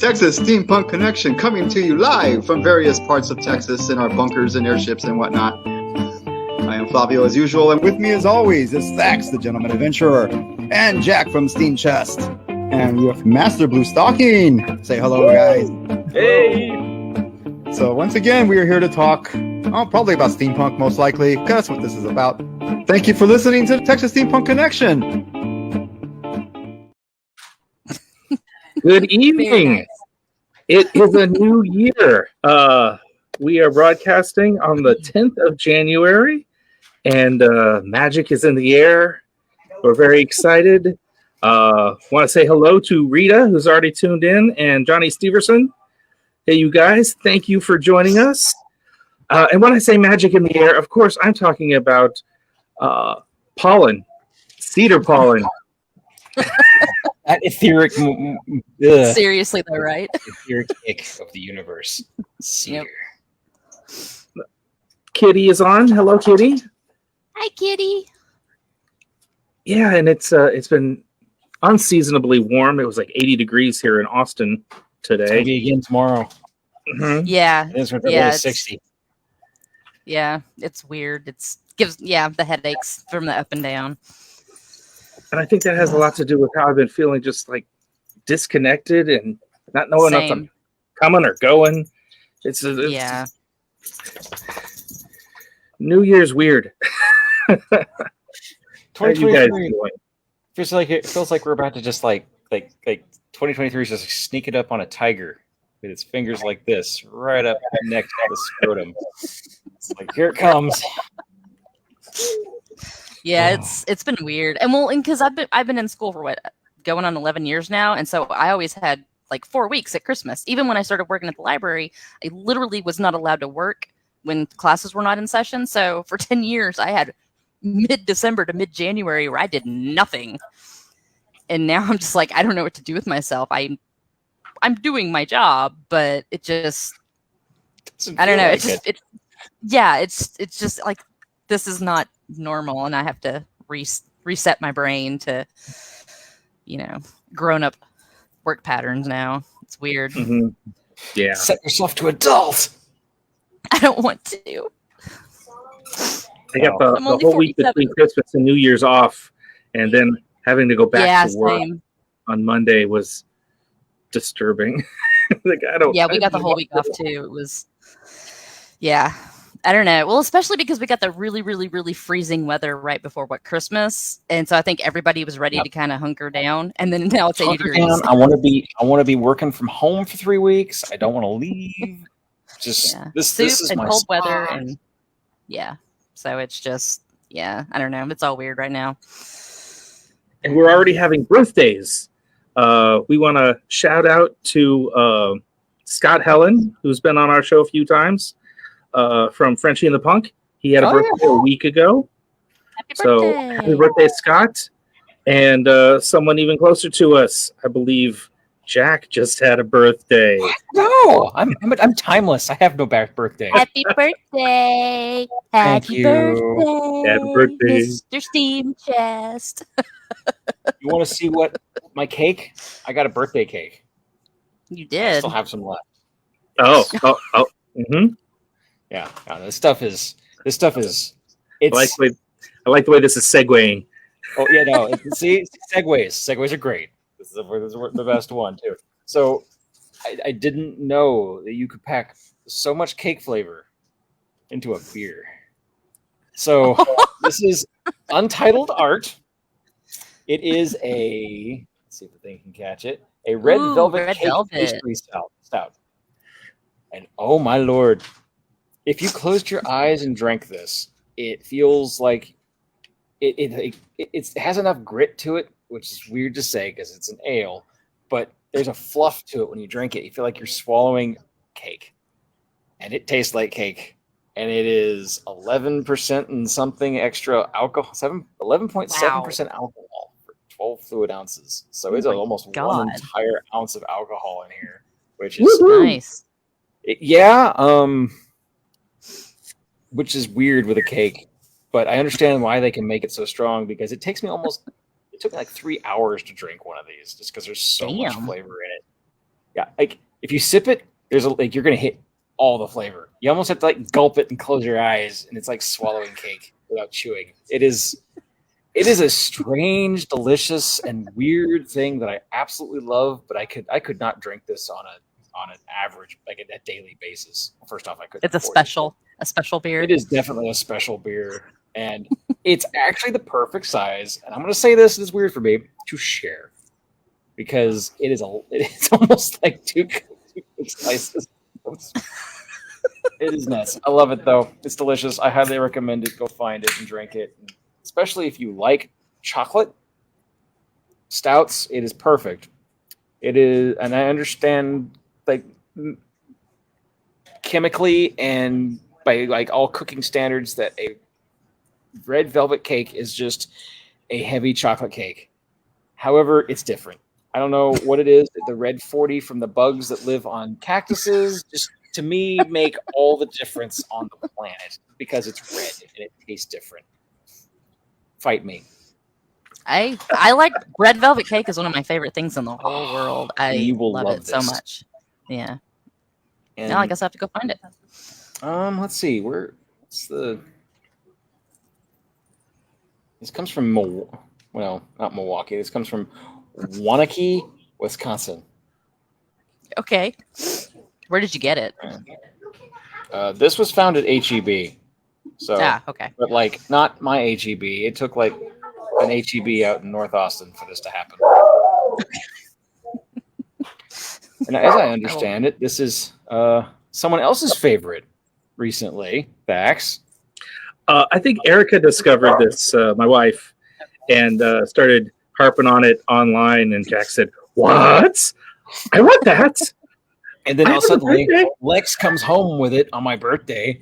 Texas Steampunk Connection, coming to you live from various parts of Texas in our bunkers and airships and whatnot. I am Flavio as usual, and with me as always is Zax, the gentleman adventurer, and Jack from Steamchest. And we have Master Blue Stocking. Say hello, guys. Hey! So once again, we are here to talk, probably about steampunk, most likely, because that's what this is about. Thank you for listening to the Texas Steampunk Connection. Good evening. It is a new year. We are broadcasting on the 10th of January, and magic is in the air. We're very excited. Want to say hello to Rita, who's already tuned in, and Johnny Steverson. Hey, you guys, thank you for joining us. And when I say magic in the air, of course, I'm talking about pollen, cedar pollen. That etheric, seriously though, right? etheric ick of the universe. Cedar. Yep. Kitty is on. Hello, Kitty. Hi, Kitty. Yeah, and it's been unseasonably warm. It was like 80 degrees here in Austin today. It's gonna be again tomorrow. Mm-hmm. Yeah, It's Yeah, 60. yeah, it's weird. It's gives the headaches from the up and down. And I think that has a lot to do with how I've been feeling, just like disconnected and not knowing if I'm coming or going. It's Yeah, New Year's weird. How are you guys 2023 doing? feels like we're about to just like 2023 is just sneaking up on a tiger with its fingers like this, right up next to the scrotum. It's like, here it comes. yeah, it's been weird, and because I've been in school for going on 11 years now, and so I always had like 4 weeks at Christmas. Even when I started working at the library, I literally was not allowed to work when classes were not in session. So for 10 years, I had mid-December to mid-January where I did nothing, and now I'm just like, I don't know what to do with myself. I'm doing my job, but it just I don't know. It's just like, this is not normal, and I have to reset my brain to, grown up work patterns now. It's weird. Mm-hmm. Yeah. Set yourself to adult. I don't want to. I got the whole 47. week between Christmas and New Year's off, and then having to go back to work on Monday was disturbing. Like, we got the whole week off too. It was, I don't know. Well, especially because we got the really, really, really freezing weather right before Christmas, and so I think everybody was ready to kind of hunker down. And then now it's 80 degrees. I want to be working from home for 3 weeks. I don't want to leave. Just this is and my cold spot. weather, and so it's just I don't know. It's all weird right now. And we're already having birthdays. We want to shout out to Scott Helen, who's been on our show a few times, from Frenchie and the Punk. He had a birthday a week ago. Happy birthday, Scott. And someone even closer to us, I believe Jack just had a birthday. No, I'm timeless. I have no birthday. Happy birthday! Happy birthday! Happy birthday, Mr. Steamchest. You want to see what my cake? I got a birthday cake. You I did. still have some left. Oh. Mm-hmm. Yeah, no, this stuff is. It's I like the way this is segueing. Oh yeah, no. See, segues are great. This is the best one too. So, I didn't know that you could pack so much cake flavor into a beer. So this is Untitled Art. It is let's see if the thing can catch it. A red velvet cake pastry stout. And oh my lord, if you closed your eyes and drank this, it feels like it has enough grit to it, which is weird to say because it's an ale, but there's a fluff to it when you drink it. You feel like you're swallowing cake, and it tastes like cake. And it is 11% and something extra alcohol, 11.7% alcohol for 12 fluid ounces. So it's almost 1 entire ounce of alcohol in here, which is nice. Which is weird with a cake, but I understand why they can make it so strong, because it took me like 3 hours to drink one of these just because there's so much flavor in it. Yeah, like if you sip it, there's you're gonna hit all the flavor. You almost have to like gulp it and close your eyes, and it's like swallowing cake without chewing. It is a strange, delicious, and weird thing that I absolutely love. But I could not drink this on an average, like a daily basis. First off, I couldn't. It's a special beer. It is definitely a special beer, and it's actually the perfect size. And I'm going to say this is weird for me to share because it's almost like two slices. It is nuts. I love it though. It's delicious. I highly recommend it. Go find it and drink it. Especially if you like chocolate stouts, it is perfect. It is, and I understand like chemically and by like all cooking standards that a red velvet cake is just a heavy chocolate cake. However, it's different. I don't know what it is. The red 40 from the bugs that live on cactuses just to me make all the difference on the planet because it's red and it tastes different. Fight me. I like red velvet cake is one of my favorite things in the whole world. I love it this so much. Yeah. And Now I guess I have to go find it. let's see. This comes from not Milwaukee. This comes from Waunakee, Wisconsin. Okay. Where did you get it? This was found at HEB. So, okay. But like not my HEB. It took like an HEB out in North Austin for this to happen. And as I understand it, this is someone else's favorite recently. Vax. I think Erica discovered this, my wife, and started harping on it online. And Jack said, "What? I want that." And then all suddenly, Lex comes home with it on my birthday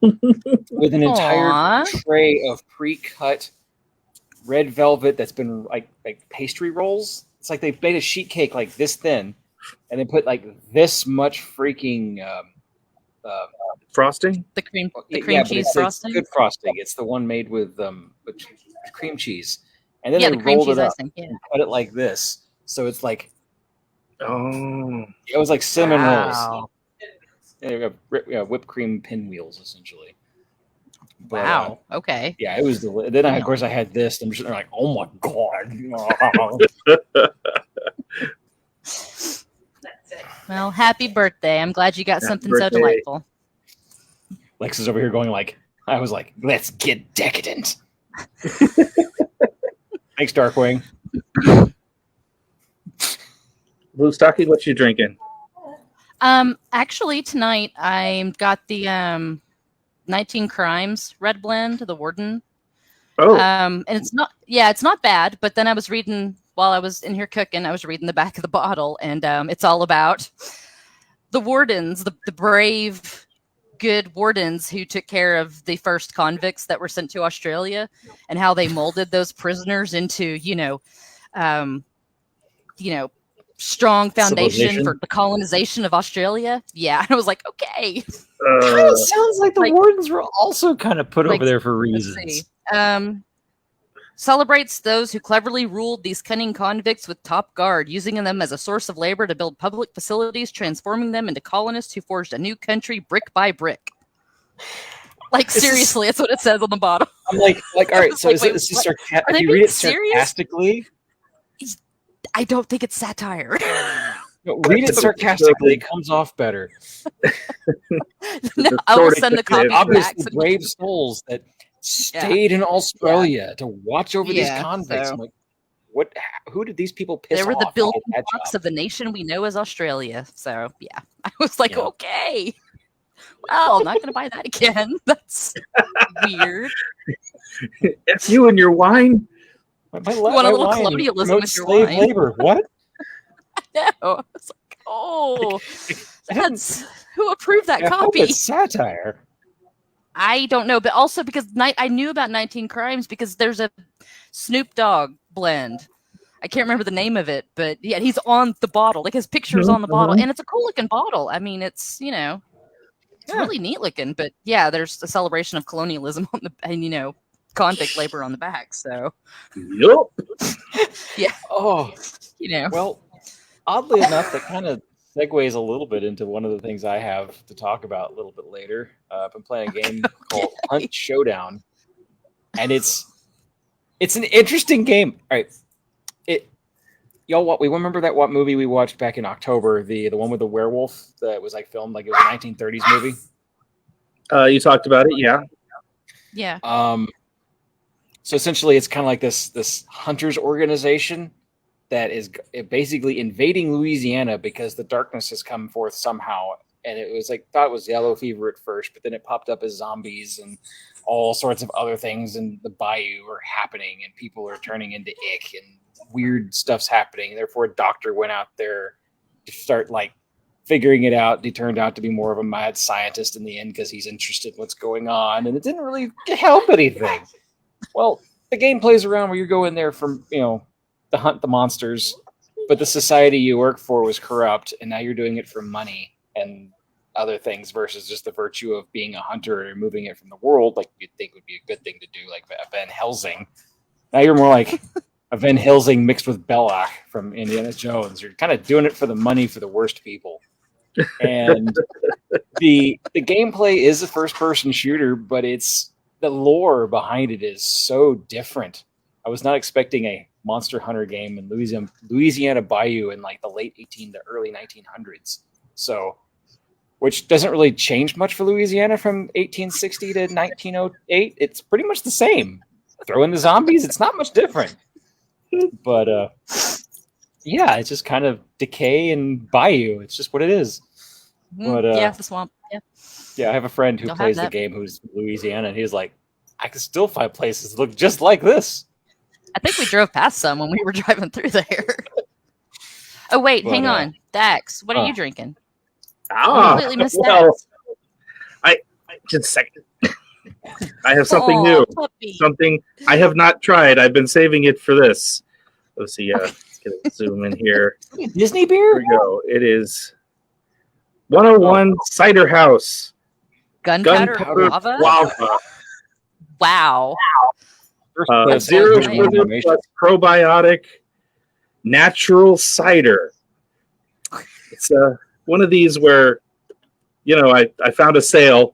with an entire tray of pre-cut red velvet that's been like pastry rolls. It's like they made a sheet cake like this thin, and they put like this much freaking frosting. The cream cheese it's frosting. Good frosting. It's the one made with cream cheese, and then they the cream rolled cheese it up icing. Yeah. and cut it like this. So it's like it was like cinnamon rolls. Yeah, whipped cream pinwheels essentially. But, wow. Okay. Yeah, it was. Then of course I had this. And I'm just like, oh my god. Well, happy birthday! I'm glad you got something so delightful. Lex is over here going like, I was like, let's get decadent. Thanks, Darkwing. Blue Stocking, what you drinking? Actually, tonight I got the 19 Crimes Red Blend, the Warden. Oh. And it's not bad. But then I was reading while I was in here cooking. I was reading the back of the bottle, and it's all about the wardens, the brave, good wardens who took care of the first convicts that were sent to Australia, and how they molded those prisoners into, strong foundation for the colonization of Australia. Yeah, and I was like, okay. Kind of sounds like the wardens were also kind of put over there for reasons. Celebrates those who cleverly ruled these cunning convicts with top guard, using them as a source of labor to build public facilities, transforming them into colonists who forged a new country brick by brick. Like, seriously, that's what it says on the bottom. I'm like, all right, so is this sarcastic? If you read it sarcastically? I don't think it's satire. No, read it sarcastically, it comes off better. No, I will send the copy back. Obviously, brave souls that stayed in Australia to watch over these convicts. I'm like, what? Who did these people piss off? They were the building blocks of the nation we know as Australia. So, yeah. I was like, okay. Well, I'm not going to buy that again. That's weird. If you and your wine. You want a little colonialism with your slave wine. labor. What? I know. I was like, oh, that's who approved that I hope copy? it's satire. I don't know, but also because I knew about 19 Crimes because there's a Snoop Dogg blend. I can't remember the name of it, but yeah, he's on the bottle. Like his picture's on the bottle, and it's a cool looking bottle. I mean, it's it's really neat looking. But yeah, there's a celebration of colonialism on the and convict labor on the back. So, Yup. Yeah. Oh, well, oddly enough, that kind of segues a little bit into one of the things I have to talk about a little bit later. I've been playing a game called Hunt Showdown, and it's an interesting game. All right, y'all, what we remember that what movie we watched back in October, the one with the werewolf that was like filmed like it was a 1930s movie. You talked about it, yeah. Yeah. So essentially, it's kind of like this hunters organization that is basically invading Louisiana because the darkness has come forth somehow. And it was like, thought it was yellow fever at first, but then it popped up as zombies and all sorts of other things. And the bayou are happening and people are turning into ick and weird stuff's happening. Therefore, a doctor went out there to start like figuring it out. He turned out to be more of a mad scientist in the end because he's interested in what's going on. And it didn't really help anything. Well, the game plays around where you go in there from, to hunt the monsters, but the society you work for was corrupt, and now you're doing it for money and other things versus just the virtue of being a hunter and removing it from the world, like you'd think would be a good thing to do, like a Van Helsing. Now you're more like a Van Helsing mixed with Belloc from Indiana Jones. You're kind of doing it for the money for the worst people. And the gameplay is a first-person shooter, but the lore behind it is so different. I was not expecting a Monster Hunter game in Louisiana Bayou in like the late to early 1900s. So, which doesn't really change much for Louisiana from 1860 to 1908. It's pretty much the same. Throw in the zombies, it's not much different. But yeah, it's just kind of decay and bayou. It's just what it is. But yeah, the swamp. Yeah, I have a friend who plays the game who's Louisiana, and he's like, I can still find places that look just like this. I think we drove past some when we were driving through there. Oh, wait, hang on. Dax, what are you drinking? I completely missed Dax. Just a second. I have something new. Puppy. Something I have not tried. I've been saving it for this. Let's see. Let's get a zoom in here. Disney beer? Here we go. It is 101 Cider House. Gunpowder guava? Wow. 0 sugar plus probiotic natural cider. It's one of these where, I found a sale.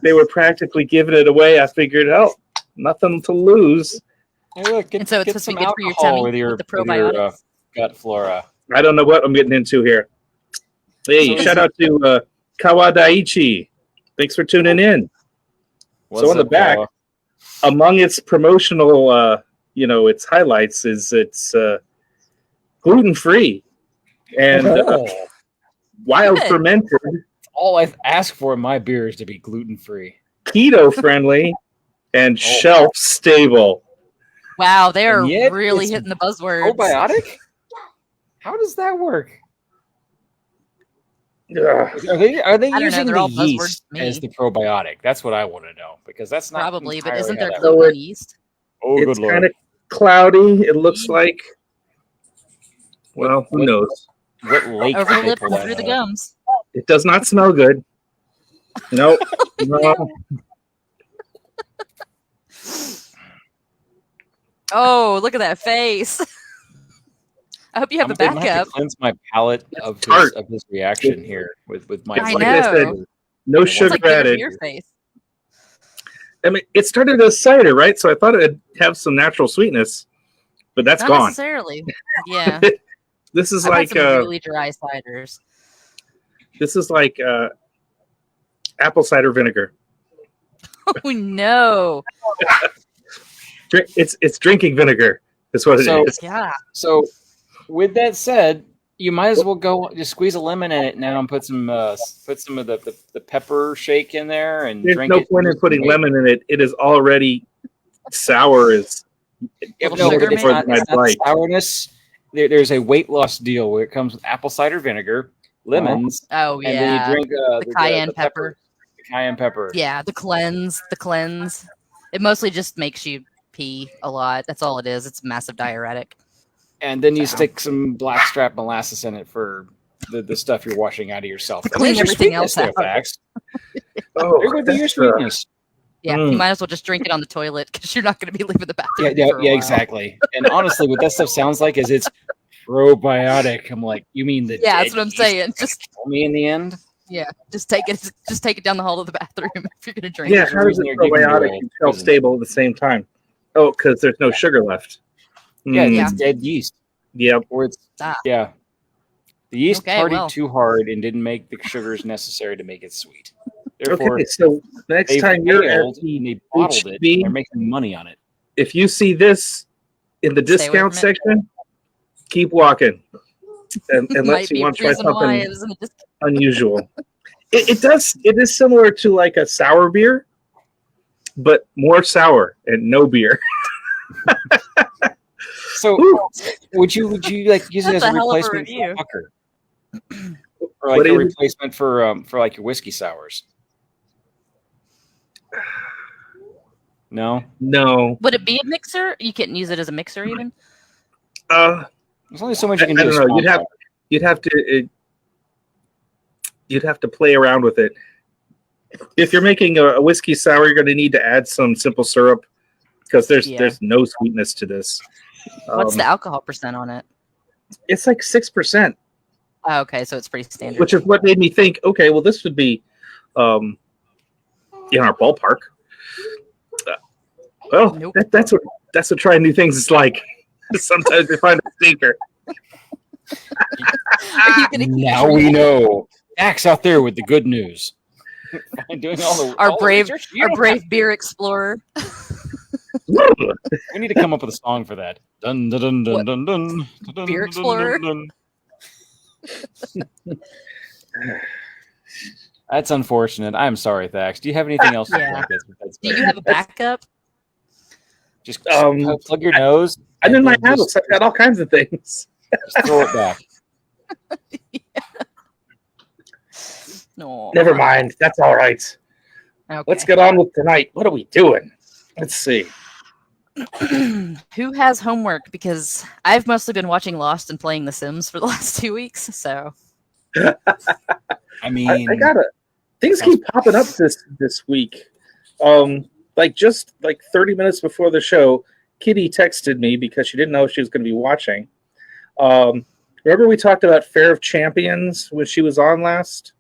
They were practically giving it away. I figured, nothing to lose. Hey, look, and so it's supposed to be good for your tummy with the probiotics. Gut flora. I don't know what I'm getting into here. Hey, shout out to Kawadaichi. Thanks for tuning in. So on the back, among its promotional, its highlights is it's gluten-free and wild fermented. All I ask for in my beer is to be gluten-free, keto-friendly, and shelf-stable. Wow, they are really hitting the buzzwords. Probiotic? How does that work? Are they using the yeast as the probiotic? That's what I want to know, because that's not probably. But isn't there gluten yeast? Oh, it's kind of cloudy. It looks like. Well, who knows? What lake? Over the lip and through the gums. It does not smell good. Nope. No. Oh, look at that face. I hope you have a backup. Have to cleanse my palate of his reaction here with my. Like I said, no sugar added. Your face. I mean, it started as cider, right? So I thought it'd have some natural sweetness, but that's not gone. Necessarily. Yeah. This is I've like had some really dry ciders. This is like apple cider vinegar. Oh no! It's drinking vinegar. That's what it is. Yeah. So, with that said, you might as well go just squeeze a lemon in it now and put some of the pepper shake in there and There's drink no it. point in putting lemon in it. It is already sour as. It's not sourness. There's a weight loss deal where it comes with apple cider vinegar, lemons. Oh yeah. And then you drink the cayenne pepper. The cayenne pepper. Yeah, the cleanse. It mostly just makes you pee a lot. That's all it is. It's a massive diuretic. And then you stick some blackstrap molasses in it for the stuff you're washing out of yourself. Clean everything else out. There would be your sweetness. Yeah, you might as well just drink it on the toilet because you're not going to be leaving the bathroom. Yeah, exactly. And honestly, what that stuff sounds like is it's probiotic. I'm like, you mean the Yeah, dead that's what I'm yeast saying. that's gonna kill me in the end? Yeah, just take it down the hall to the bathroom if you're gonna drink Yeah, it. how is it probiotic and shelf stable at the same time? Oh, because there's no sugar left. Yeah, Mm, it's dead yeast. Yep. Or it's Ah. yeah. The yeast Okay, partied well. too hard and didn't make the sugars necessary to make it sweet. Therefore, Okay, so next they time you're at failed and they bottled it. HB, They're making money on it. if you see this in the Stay away discount from it. section, keep walking. Unless Might you be a want to try reason why something it was in the discount. unusual. It is similar to like a sour beer, but more sour and no beer. So would you like use it That's as a a hell of a replacement for review. a pucker? Or like What a is it? replacement for like your whiskey sours? No? No. Would it be a mixer? You couldn't use it as a mixer even? There's only so much you can I do. don't with know. small You'd have to play around with it. If you're making a whiskey sour, you're going to need to add some simple syrup because there's no sweetness to this. What's the alcohol percent on it? It's like 6%, Oh, okay, so it's pretty standard. which is what made me think, okay, well, this would be in our ballpark. Well, Nope. that's what trying new things is like. Sometimes you find a stinker. Are you gonna keep Now drinking we it? know. Axe out there with the good news. Doing all Our the brave research. You our don't brave beer explorer. We need to come up with a song for that. Dun dun dun dun What? dun dun. Dun, Beer dun, Explorer? dun, dun. That's unfortunate. I'm sorry, Thax. Do you have anything else? Yeah. Like this besides Do you beer? have a backup? Just plug your nose. I'm in my and then house. I've got all kinds of things. just throw it back. No. Never mind. That's all right. Okay. Let's get on with tonight. What are we doing? Let's see. Who has homework? Because I've mostly been watching Lost and playing The Sims for the last 2 weeks. So I mean, I gotta. Things keep popping up this week. Just 30 minutes before the show, Kitty texted me because she didn't know she was going to be watching. Remember we talked about Fair of Champions when she was on last?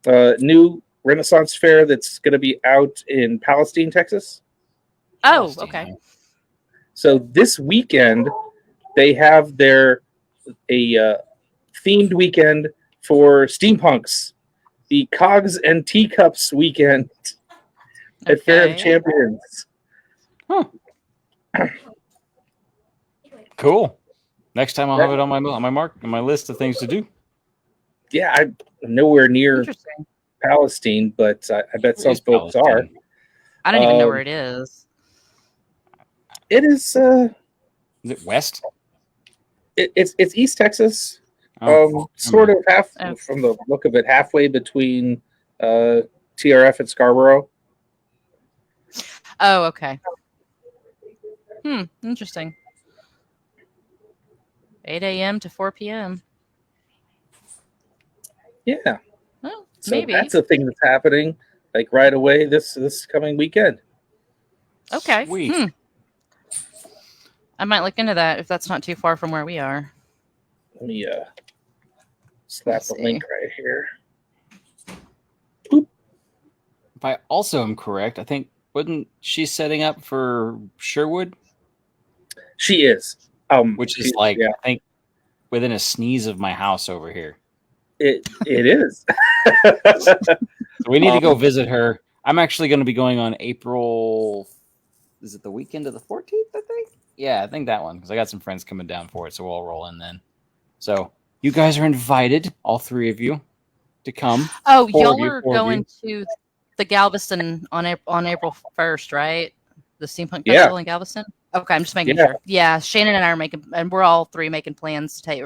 New Renaissance Fair that's going to be out in Palestine, Texas. oh, okay. So this weekend they have a themed weekend for steampunks, the Cogs and Teacups weekend at Fair of Okay. Champions. cool. Next time I'll have it on my list of things to do. Yeah, I'm nowhere near Interesting. Palestine, but I bet some It's folks are. Palestine. I don't even know where it is. It is. Is it west? It's East Texas. Oh, Sort of half Oh. from the look of it, halfway between TRF and Scarborough. Oh, okay. Interesting. 8 a.m. to 4 p.m. Yeah, Oh, so maybe. that's a thing that's happening like right away this coming weekend. Okay. Sweet. I might look into that if that's not too far from where we are. Let me slap Let's the see. link right here. If I also am correct, I think wasn't she setting up for Sherwood, She is, which is she- like yeah, I think within a sneeze of my house over here. it is. So we need to go visit her. I'm actually going to be going on April. Is it the weekend of the 14th? I think. Yeah, I think that one because I got some friends coming down for it, so we'll all roll in then. So you guys are invited, all three of you, to come. Oh, Four of y'all you, are four of going to the Galveston on April 1st, right? The Steampunk Yeah. Festival in Galveston? Okay, I'm just making Yeah. sure. Yeah, Shannon and I are making, and we're all three making plans to take.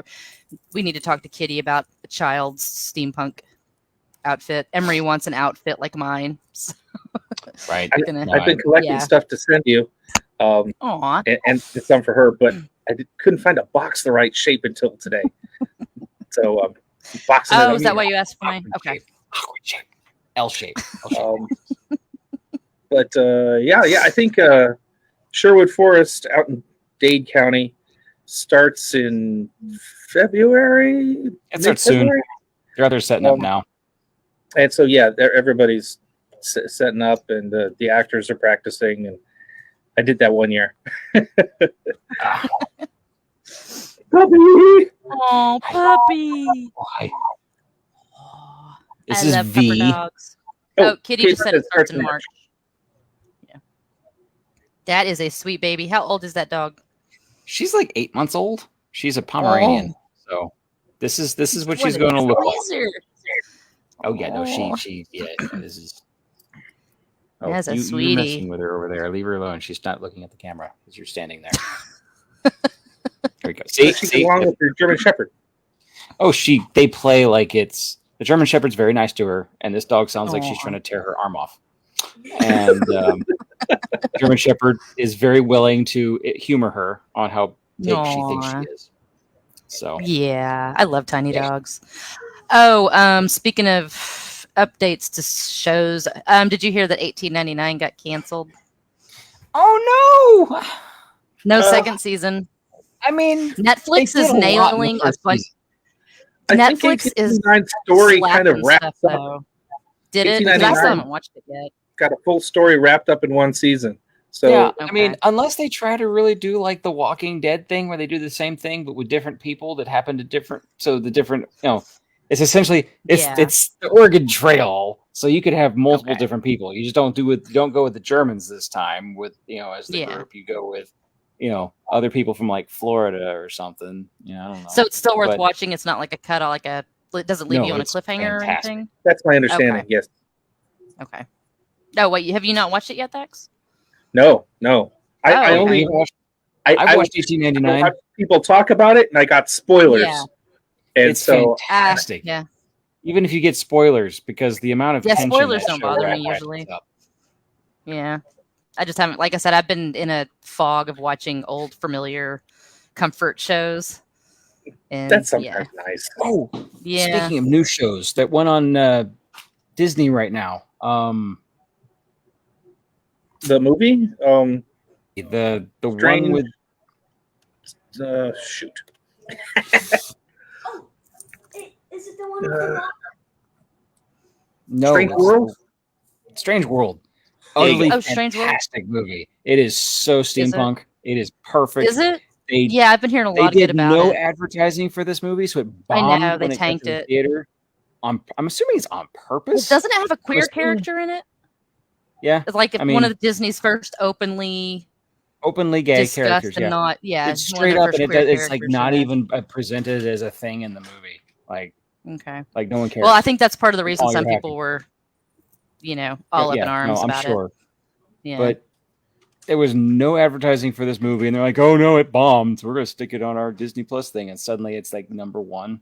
We need to talk to Kitty about the child's steampunk outfit. Emery wants an outfit like mine. So, Right. I've been collecting Yeah. stuff to send you, aw. and it's some for her, but couldn't find a box the right shape until today. So boxing it Oh, up. is that why you asked for mine? Okay. Awkward shape. L shape. But I think Sherwood Forest out in Dade County starts in February. It starts soon. They're out there setting up now. And so, yeah, everybody's setting up, and the actors are practicing. And I did that one year. Puppy! Oh, puppy! Why? Oh, This I is love V. pepper dogs. Oh, Kitty just said it starts in March. March. Yeah. That is a sweet baby. How old is that dog? She's like 8 months old. She's a Pomeranian. So this is what she's going to look like. Laser. Oh yeah, no, she yeah. This is. Oh, That's a you're sweetie. messing with her over there. Leave her alone. She's not looking at the camera because you're standing there. There we go. See, along with your German Shepherd. Oh, they play like it's the German Shepherd's very nice to her, and this dog sounds like she's trying to tear her arm off. And German Shepherd is very willing to humor her on how big she thinks she is. So yeah, I love tiny dogs. Oh, speaking of updates to shows, did you hear that 1899 got canceled? Oh no! No second season. I mean, Netflix is nailing a bunch. Netflix is story kind of wrapped stuff, up. though. Did it? Because I still haven't watched it yet. Got a full story wrapped up in one season. So yeah, Okay. I mean, unless they try to really do like the Walking Dead thing, where they do the same thing but with different people that happen to different. So the different, it's essentially it's the Oregon Trail. So you could have multiple different people. You just don't go with the Germans this time with as the group. You go with other people from like Florida or something. I don't know. So it's still worth watching. It's not like a cut, it doesn't leave you on a cliffhanger fantastic. or anything. That's my understanding. Yes. Okay. Oh wait, have you not watched it yet, Dex? No. I only watched 1899. People talk about it, and I got spoilers. Yeah. And it's fantastic. Yeah. Even if you get spoilers, because the amount of tension spoilers that don't show bother me ratchets usually. up. Yeah. I just haven't, like I said, I've been in a fog of watching old familiar comfort shows. And That's sometimes nice. Oh, yeah. Speaking of new shows that went on Disney right now, the movie, the Strange- one with shoot. Is it the one with the no Strange World? Strange World. There you Utterly go. Oh, Strange World. fantastic movie. It is so steampunk. It is perfect. Is it? They Yeah, I've been hearing a lot did good about no it. advertising for this movie, so it I bombed. know, they when tanked it. Went to it. the theater. I'm assuming it's on purpose. Doesn't it have a queer Listen. character in it? Yeah, It's like I mean, one of the Disney's first openly openly gay discussed characters. and Yeah, not. Yeah, it's one of straight their up, first and queer it's like characters not in it. even presented as a thing in the movie. Like Okay. no one cares. Well, I think that's part of the reason all some you're people were, all up in arms I'm about sure. it. Yeah. But there was no advertising for this movie, and they're like, "Oh no, it bombed. So we're going to stick it on our Disney Plus thing." And suddenly, it's like #1.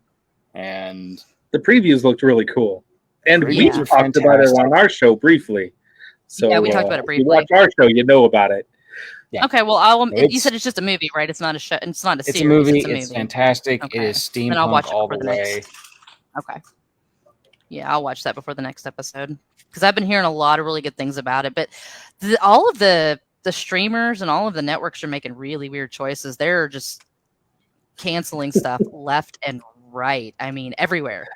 And The previews looked really cool, and we Previews are talked about it fantastic. on our show briefly. So Yeah, we talked about it If briefly. you watch our show, you know about it. Yeah. Okay, well, you It's- said it's just a movie, right? It's not a show. It's not a it's series. a movie. It's a movie. It's fantastic. Okay. It is Then I'll watch steampunk it all for the the way. next. Okay. Yeah, I'll watch that before the next episode because I've been hearing a lot of really good things about it. But all of the streamers and all of the networks are making really weird choices. They're just canceling stuff left and right. I mean, everywhere.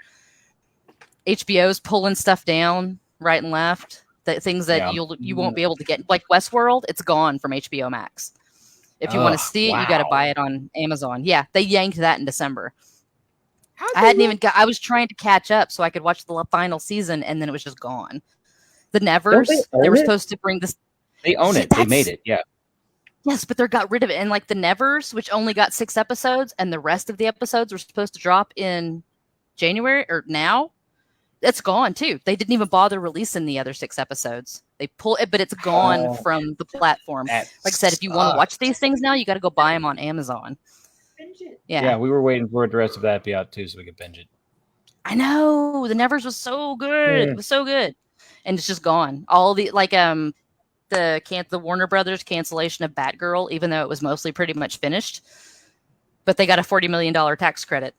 HBO's pulling stuff down right and left. The things that you won't be able to get, like Westworld, it's gone from HBO Max. If you want to see it, you got to buy it on Amazon. Yeah, they yanked that in December. I was trying to catch up so I could watch the final season, and then it was just gone. The Nevers, they were supposed to bring this. They own it. They made it. Yeah. Yes, but they got rid of it. And like the Nevers, which only got 6 episodes, and the rest of the episodes were supposed to drop in January or now, it's gone too. They didn't even bother releasing the other 6 episodes. They pull it, but it's gone from the platform. Like I said, if you want to watch these things now, you got to go buy them on Amazon. Yeah, we were waiting for the rest of that to be out too, so we could binge it. I know the Nevers was so good. It was so good, and it's just gone. All the the Warner Brothers cancellation of Batgirl, even though it was mostly pretty much finished, but they got a $40 million tax credit,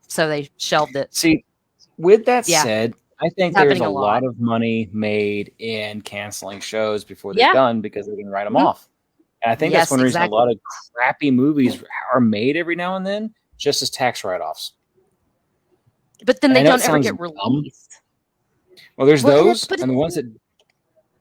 so they shelved it. See, with that said, I think It's there's happening a a lot lot. of money made in canceling shows before they're done because they can write them off. And I think Yes, that's one reason exactly. a lot of crappy movies are made every now and then, just as tax write-offs. But then And I they know don't it ever sounds get dumb. released. Well, there's Well, those, but and the ones that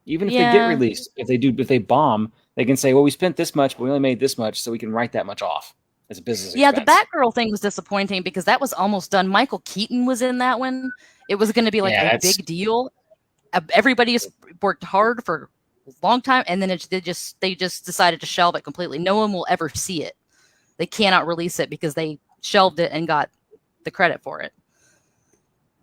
even if they get Yeah. released, if they bomb, they can say, "Well, we spent this much, but we only made this much, so we can write that much off as a business Yeah, the expense." Batgirl thing was disappointing because that was almost done. Michael Keaton was in that one. It was going to be like Yeah, a that's- big deal. Everybody has worked hard for a long time, and then they just decided to shelve it completely. No one will ever see it. They cannot release it because they shelved it and got the credit for it.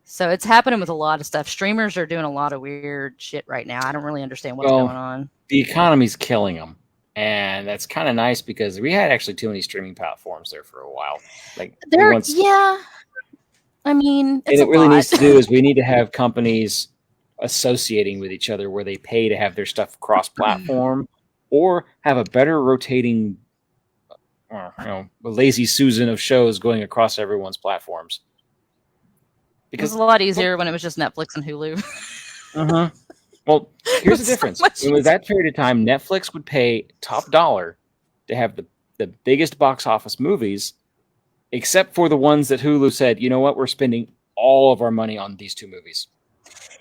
So it's happening with a lot of stuff. Streamers are doing a lot of weird shit right now. I don't really understand what's Well, going on. The economy's killing them, and that's kind of nice because we had actually too many streaming platforms there for a while. Like Yeah. I mean, it's and it a really lot. needs to do is we need to have companies associating with each other where they pay to have their stuff cross-platform, or have a better rotating, a lazy Susan of shows going across everyone's platforms. It was a lot easier when it was just Netflix and Hulu. Uh-huh. Well, here's the So difference. much With that period of time, Netflix would pay top dollar to have the biggest box office movies, except for the ones that Hulu said, you know what, we're spending all of our money on these two movies.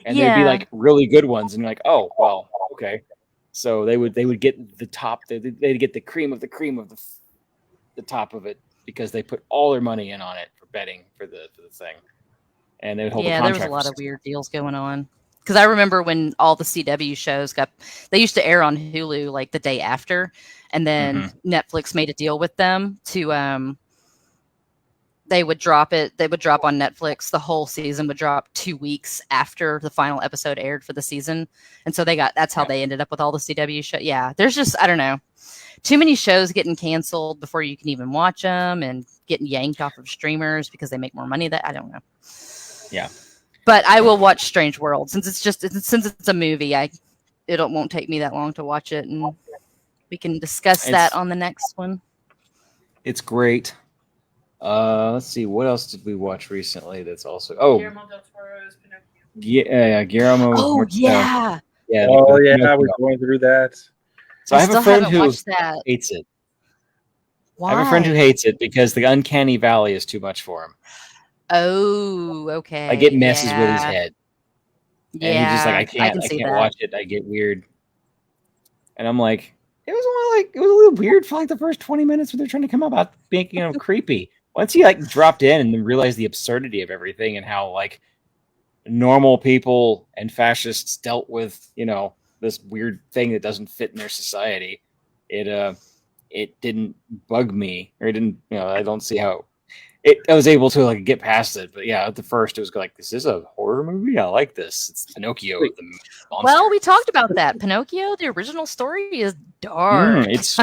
And they'd be Yeah. like really good ones, and you're like, oh, well, okay. So they would get the top, they'd get the cream of the top of it because they put all their money in on it for betting for the thing. And they would hold the Yeah, contract. there was a lot of weird deals going on. Because I remember when all the CW shows they used to air on Hulu like the day after, and then Netflix made a deal with them to they would drop it. They would drop on Netflix. The whole season would drop 2 weeks after the final episode aired for the season, and so that's how they ended up with all the CW shows. Yeah, there's just, I don't know, too many shows getting canceled before you can even watch them, and getting yanked off of streamers because they make more money. That I don't know. Yeah. But I will watch Strange World since it's a movie. It won't take me that long to watch it, and we can discuss that on the next one. It's great. Let's see, what else did we watch recently? That's also Guillermo del Toro's Pinocchio. yeah, Guillermo. Oh yeah, yeah. Oh yeah, I was going through that. So I have a friend who watched that. hates it. Why? I have a friend who hates it because the uncanny valley is too much for him. Oh, okay. Like, it messes with his head. Yeah, And he's just like, I can see can't that. watch it. I get weird. And I'm like, it was a little weird for like the first 20 minutes when they're trying to come about making him creepy. Once he like dropped in and then realized the absurdity of everything and how like normal people and fascists dealt with, this weird thing that doesn't fit in their society, it didn't bug me, or it didn't, I don't see how I was able to like get past it. But yeah, at the first it was like, this is a horror movie. I like this. It's Pinocchio. The monster. Well, we talked about that. Pinocchio, the original story, is dark. It's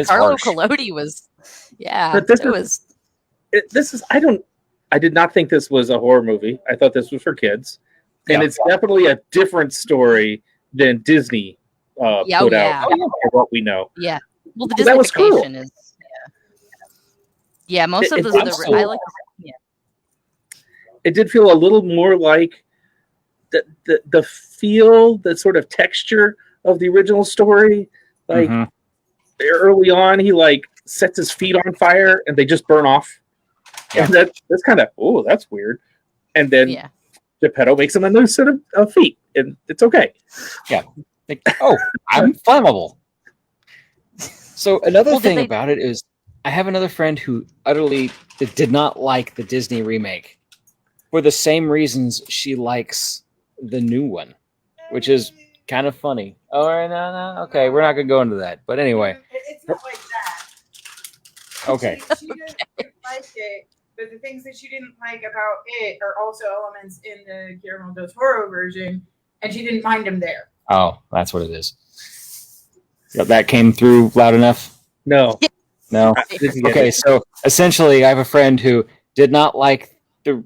Carlo harsh. Collodi was, But I did not think this was a horror movie. I thought this was for kids, and it's definitely a different story than Disney put out. For what we know. Yeah. Well, the So that was cool. Disneyfication is. Yeah, most of the I like. Yeah. It did feel a little more like the feel, the sort of texture of the original story. Like early on, he like sets his feet on fire and they just burn off. Yeah. And that's kind of, that's weird. And then Geppetto makes him a new set of feet, and it's okay. Yeah. Like, I'm flammable. So another thing about it is, I have another friend who utterly did not like the Disney remake for the same reasons she likes the new one, which is kind of funny. Oh, no. Okay, we're not going to go into that. But anyway. It's not like that. Okay. She didn't like it, but the things that she didn't like about it are also elements in the Guillermo del Toro version, and she didn't mind them there. Oh, that's what it is. Yep, that came through loud enough? No. Okay, so essentially, I have a friend who did not like the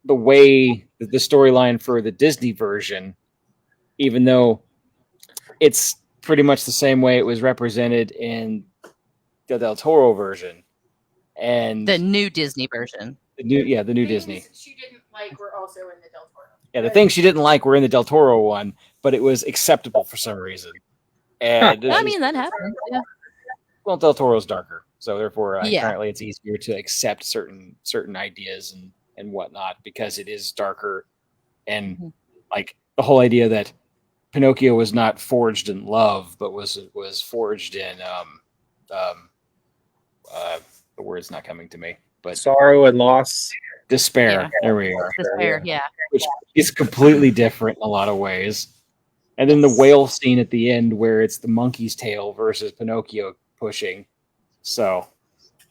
way the storyline for the Disney version, even though it's pretty much the same way it was represented in the Del Toro version, and the new Disney version. The new Disney. She didn't like were also in the Del Toro. Yeah, the things she didn't like were in the Del Toro one, but it was acceptable for some reason. And I mean, that happens. Yeah. well, Del Toro's darker, so therefore Yeah. apparently it's easier to accept certain ideas and whatnot because it is darker, and Mhm. like the whole idea that Pinocchio was not forged in love, but was forged in the word's not coming to me, but Sorrow and loss. despair. Yeah. There we are. Despair, yeah. Which is completely different in a lot of ways. And then the whale scene at the end where it's the monkey's tail versus Pinocchio pushing. So,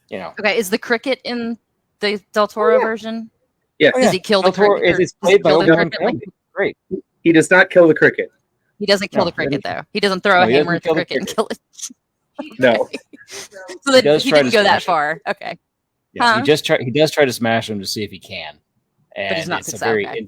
you know. Okay, is the cricket in the Del Toro version? Yes. Does he kill the Del Toro- cricket? It's Does he played by kill the Obi-Wan cricket like- Kenobi. Great. He does not kill the cricket. He doesn't kill No, the cricket, he though. He doesn't throw No, a he hammer doesn't at the kill the cricket and kill it. No. So that does he try didn't to go that smash it. far. Okay. Yeah, Huh? he does try to smash him to see if he can. And he's not it's a successful. very Okay.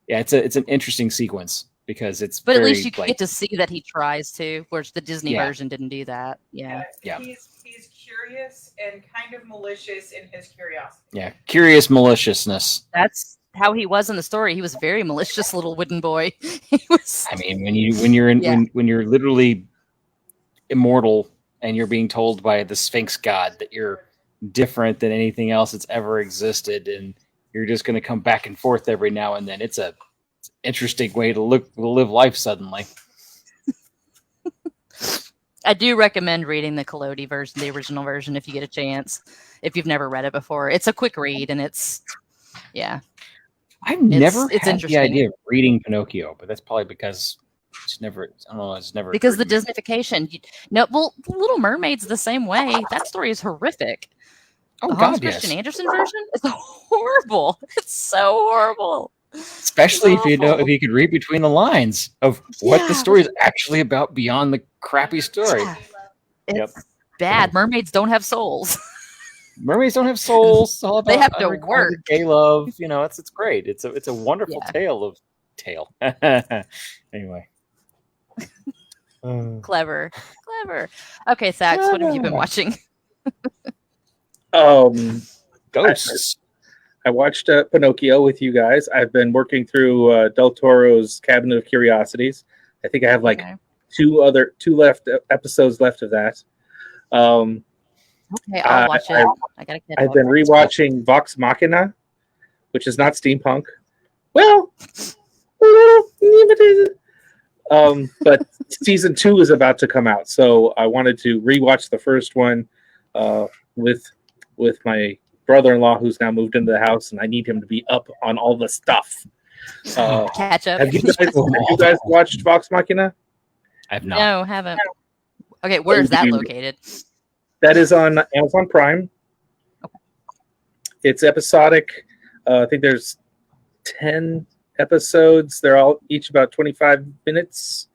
it's an interesting sequence because it's But at very, least you like, get to see that he tries to, whereas the Disney Yeah. version didn't do that. Yeah. Yeah. He's curious and kind of malicious in his curiosity. curious maliciousness. That's how he was in the story. He was a very malicious little wooden boy. He was. I mean, when you're literally immortal and you're being told by the Sphinx god that you're different than anything else that's ever existed, and you're just going to come back and forth every now and then, it's an interesting way to live life suddenly. I do recommend reading the Collodi version, the original version, if you get a chance. If you've never read it before, it's a quick read, and it's I've never it's had the interesting. idea of reading Pinocchio, but that's probably because it's never. I don't know. It's never because the occurred to me. Disneyfication. No, well, The Little Mermaid's the same way. That story is horrific. Oh The Hans God, yes. Christian Andersen version is horrible. It's so horrible. Especially if you awful. if you could read between the lines of what the Yeah. story is actually about beyond the crappy story. Yeah. It's Yep. bad. Mermaids don't have souls. Mermaids don't have souls. It's all about They have to unrequited work. gay love. You know, it's great. It's a wonderful Yeah. tale. Anyway. Clever. Okay, Sax, what have you been Clever. watching? Ghosts. I watched Pinocchio with you guys. I've been working through Del Toro's Cabinet of Curiosities. I think I have like Okay. two episodes left of that. Okay, I'll watch it. I gotta catch I've up. been rewatching Vox Machina, which is not steampunk. Well, but season 2 is about to come out, so I wanted to rewatch the first one with my brother-in-law, who's now moved into the house, and I need him to be up on all the stuff. Catch up. Have you guys watched Vox Machina? I've not. No, haven't. Okay, where is that located? That is on Amazon Prime. It's episodic. I think there's 10 episodes. They're all each about 25 minutes.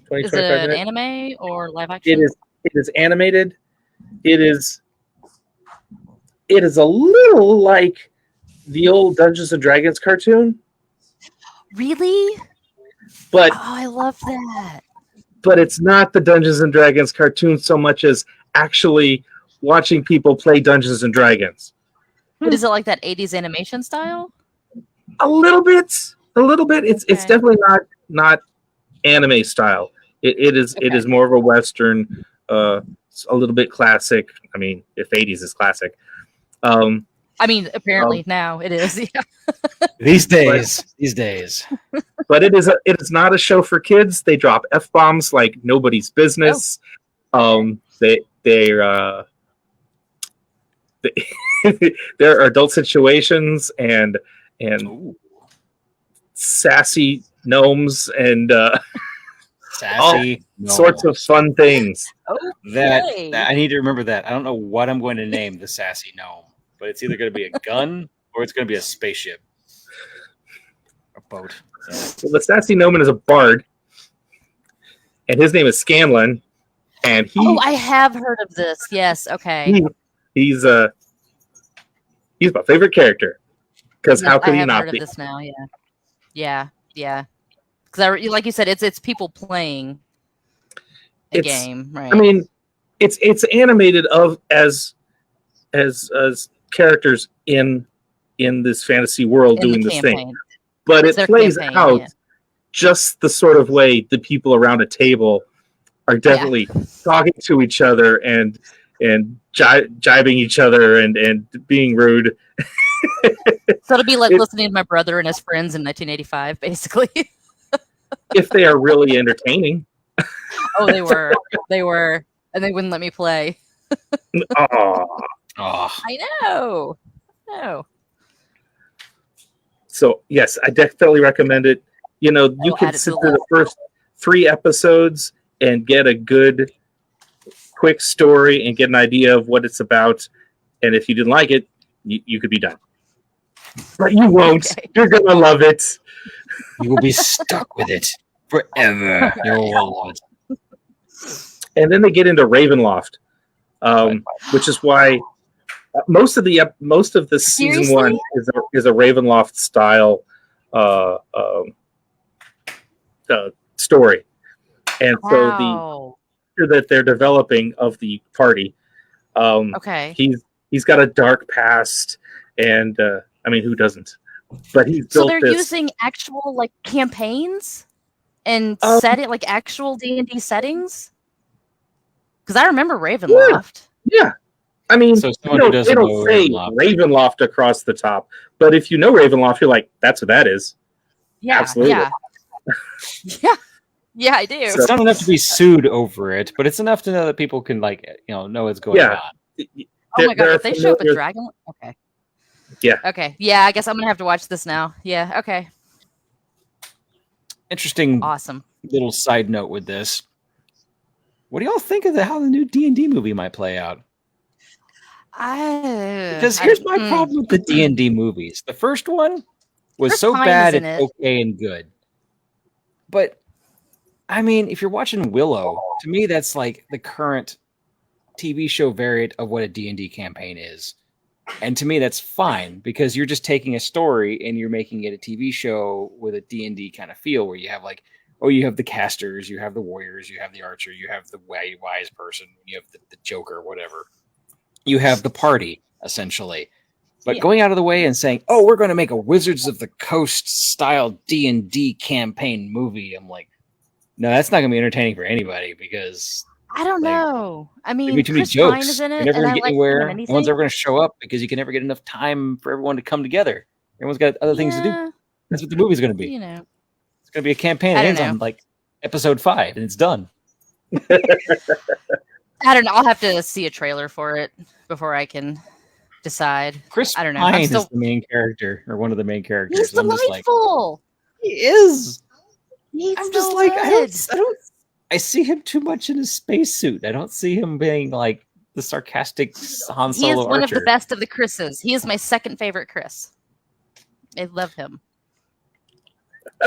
20, Is it 25 an minutes. anime or live action? It is animated. It is a little like the old Dungeons and Dragons cartoon, Really? but Oh, I love that. it's not the Dungeons and Dragons cartoon so much as actually watching people play Dungeons and Dragons. But is it like that 80s animation style? A little bit. It's Okay. definitely not anime style. It is more of a Western, a little bit classic. I mean, if 80s is classic. I mean, apparently now it is. Yeah. These days. But it is not a show for kids. They drop F-bombs like nobody's business. There are adult situations and sassy gnomes and Sassy. sorts of fun things. That Okay. I need to remember that. I don't know what I'm going to name the sassy gnome, but it's either going to be a gun or it's going to be a spaceship. A boat. Yeah. Well, the sassy gnome is a bard, and his name is Scanlan, and Oh, I have heard of this. Yes. Okay. he's my favorite character because how could I he have not heard be? of this now. Yeah. Because like you said, it's people playing a It's- game, right? I mean, it's animated as characters in this fantasy world In the doing this thing, campaign. but It's it their plays campaign, out yeah. just the sort of way the people around a table are definitely talking to each other and jibing each other and being rude. So it'll be like listening to my brother and his friends in 1985, basically. If they are really entertaining. Oh, they were, and they wouldn't let me play. Oh. I know. No. So yes, I definitely recommend it. You know, you can sit through the first 3 episodes and get a good, quick story and get an idea of what it's about. And if you didn't like it, you could be done. But you won't. Okay. You're gonna love it. You will be stuck with it forever. You will love it. And then they get into Ravenloft, which is why most of the season 1 is a Ravenloft style story, and so the that they're developing of the party, he's got a dark past, and I mean, who doesn't? But he's built they're using actual like campaigns and set it like actual D&D settings. Because I remember Ravenloft. Yeah. I mean, so they don't say Ravenloft across the top, but if you know Ravenloft, you're like, that's what that is. Yeah, absolutely. Yeah, I do. So it's not enough to be sued over it, but it's enough to know that people can know what's going on. Oh my god, if they show up a dragon, okay. Yeah. Okay. Yeah, I guess I'm gonna have to watch this now. Yeah. Okay. Interesting. Awesome. Little side note with this. What do y'all think of how the new D&D movie might play out? Because here's my problem with the D&D movies. The first one was Chris so Pine bad it's okay and good. But I mean, if you're watching Willow, to me that's like the current TV show variant of what a D&D campaign is. And to me that's fine because you're just taking a story and you're making it a TV show with a D&D kind of feel where you have like, you have the casters, you have the warriors, you have the archer, you have the wise person, you have the joker, whatever. You have the party, essentially. But going out of the way and saying, we're going to make a Wizards of the Coast style D&D campaign movie. I'm like, no, that's not going to be entertaining for anybody because... I don't know. I mean, there'll be too many jokes. Is in it, you're never going to get anywhere. No one's ever going to show up because you can never get enough time for everyone to come together. Everyone's got other things to do. That's what the movie's going to be. It's going to be a campaign that ends on like episode 5 and it's done. I don't know. I'll have to see a trailer for it before I can decide. Chris I don't know. Pine is the main character or one of the main characters. He's delightful. He is. I'm just like, I see him too much in his spacesuit. I don't see him being like the sarcastic Han Solo. He is one Archer. of the best of the Chris's. He is my second favorite Chris. I love him.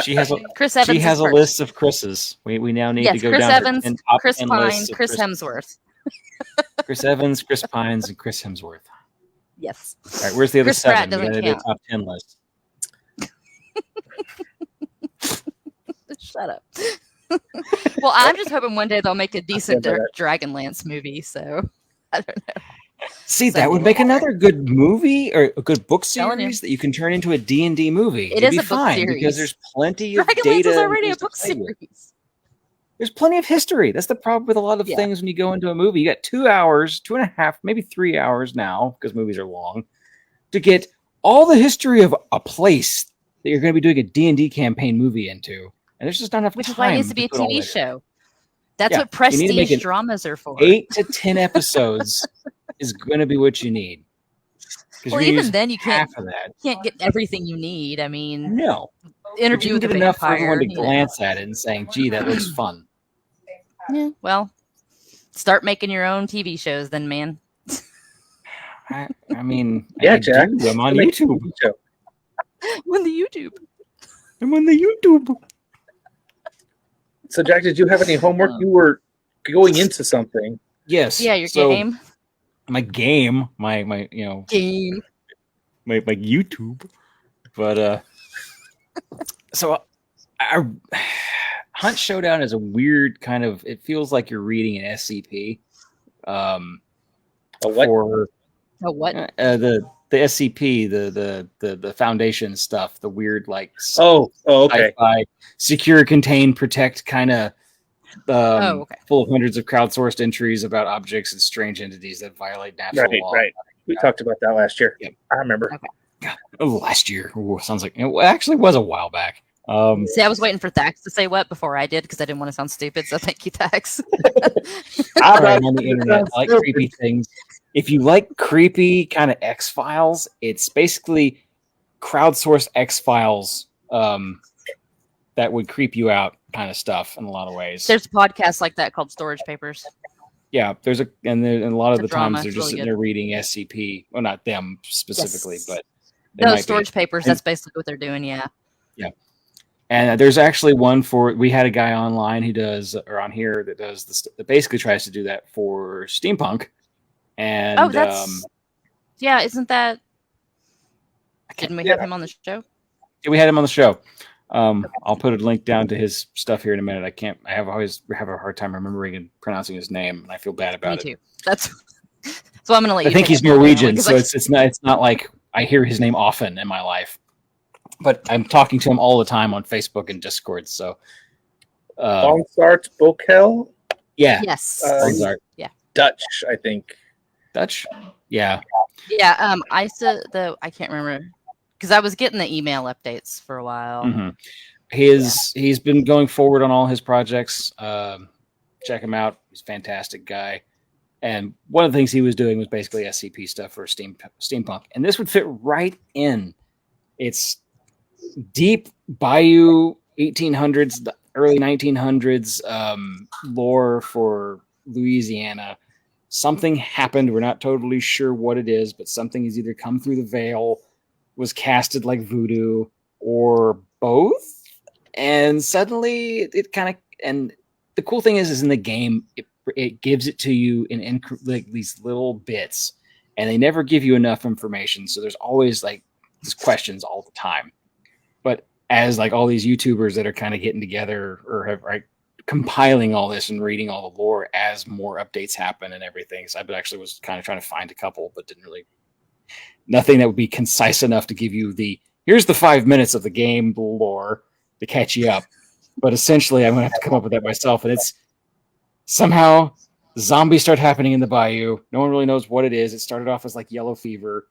She has a Chris Evans. She has a list of Chris's. We now need to go Chris down Evans, to 10 top Chris 10 Pine, lists of Chris Hemsworth. Chris Evans, Chris Pines, and Chris Hemsworth. Yes. All right, where's the other Chris 7? Pratt We gotta do count. a top 10 list. Shut up. Well, I'm just hoping one day they'll make a decent Dragonlance movie. So I don't know. See, that would make another good movie or a good book series that you can turn into a D&D movie. It'd be a fine book series because there's plenty of Dragonlance data. is already a book series. There's plenty of history. That's the problem with a lot of things when you go into a movie. You got 2 hours, 2.5, maybe 3 hours now, because movies are long, to get all the history of a place that you're going to be doing a D&D campaign movie into. And there's just not enough time. Which is why it needs to be a TV show. That's what prestige dramas are for. 8 to 10 episodes is going to be what you need. Well, even then, you can't get everything you need. I mean, no. Interview with the enough Vampire. For everyone to glance at it and saying, gee, that looks fun. Yeah, well, start making your own TV shows then, man. I mean, Jack. I'm on YouTube. I'm on the YouTube. I'm on the YouTube. So, Jack, did you have any homework? You were going into something. Yes. Yeah, your game. My game, my game, my YouTube, but so Hunt Showdown is a weird kind of. It feels like you're reading an SCP. A what? A what? The SCP, the Foundation stuff, the weird like okay, sci-fi, secure, contain, protect kind of Okay. full of hundreds of crowdsourced entries about objects and strange entities that violate natural law. Right. We talked about that last year. Yep. I remember. Okay. Last year. Ooh, sounds like it actually was a while back. See, I was waiting for Thax to say what before I did because I didn't want to sound stupid. So thank you, Thax. All right, on the internet, I like creepy things. If you like creepy kind of X-Files, it's basically crowdsourced X-Files that would creep you out kind of stuff in a lot of ways. There's a podcast like that called Storage Papers. Yeah, and a lot of It's the a drama. times they're It's just really sitting good. there reading SCP. Well, not them specifically, Yes. but they No, might be. Storage Papers. That's basically what they're doing. Yeah. And there's actually one we had a guy online who does, or on here that does this, that basically tries to do that for Steampunk. And that's yeah. Isn't that? Didn't we have him on the show? we had him on the show. I'll put a link down to his stuff here in a minute. I always have a hard time remembering and pronouncing his name, and I feel bad about Me it. too. That's so I'm gonna let you. I think take he's it from now on, Norwegian, 'cause so it's not like I hear his name often in my life. But I'm talking to him all the time on Facebook and Discord. So, Onsart Bokel, yeah, Yes. Onsart. Dutch, I think. Dutch, yeah. Yeah. I can't remember because I was getting the email updates for a while. Mhm. He's been going forward on all his projects. Check him out. He's a fantastic guy. And one of the things he was doing was basically SCP stuff for Steampunk, and this would fit right in. It's deep Bayou 1800s, the early 1900s lore for Louisiana. Something happened. We're not totally sure what it is, but something has either come through the veil, was casted like voodoo, or both. And suddenly it kind of, and the cool thing is in the game, it gives it to you in like these little bits, and they never give you enough information. So there's always like these questions all the time. But as like all these YouTubers that are kind of getting together or have compiling all this and reading all the lore as more updates happen and everything. So I actually was kind of trying to find a couple, but nothing that would be concise enough to give you here's the 5 minutes of the game lore to catch you up. But essentially I'm going to have to come up with that myself. And it's somehow zombies start happening in the bayou. No one really knows what it is. It started off as like yellow fever.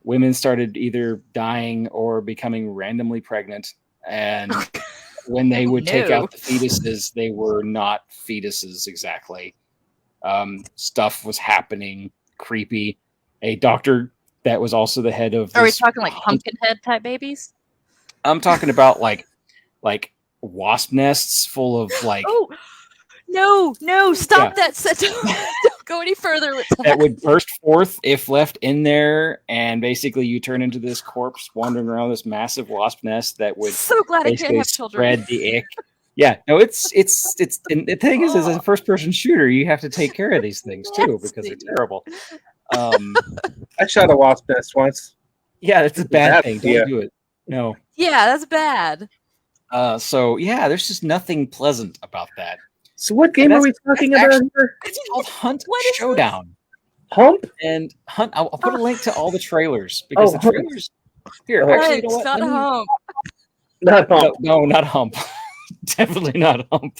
Women started either dying or becoming randomly pregnant. And when they would take out the fetuses, they were not fetuses exactly. Stuff was happening, creepy. A doctor that was also the head of. Are we talking like Pumpkinhead type babies? I'm talking about like wasp nests full of like. Oh no! Stop that! Don't go any further with that. That would burst forth if left in there, and basically you turn into this corpse wandering around this massive wasp nest that would. So glad I can't basically have children. Spread the ick. Yeah, no, it's. And the thing is, as a first-person shooter, you have to take care of these things too because they're terrible. I shot a wasp nest once. Yeah, it's a bad thing. idea. Don't do it. No. Yeah, that's bad. So yeah, there's just nothing pleasant about that. So what game are we talking about here? It's called Hunt What is Showdown. Hump? And Hunt. I'll put a link to all the trailers because the trailers. Here, Oh, actually, you know It's what? not Let me- home. Not Hump. No, not Hump. Definitely not Hump.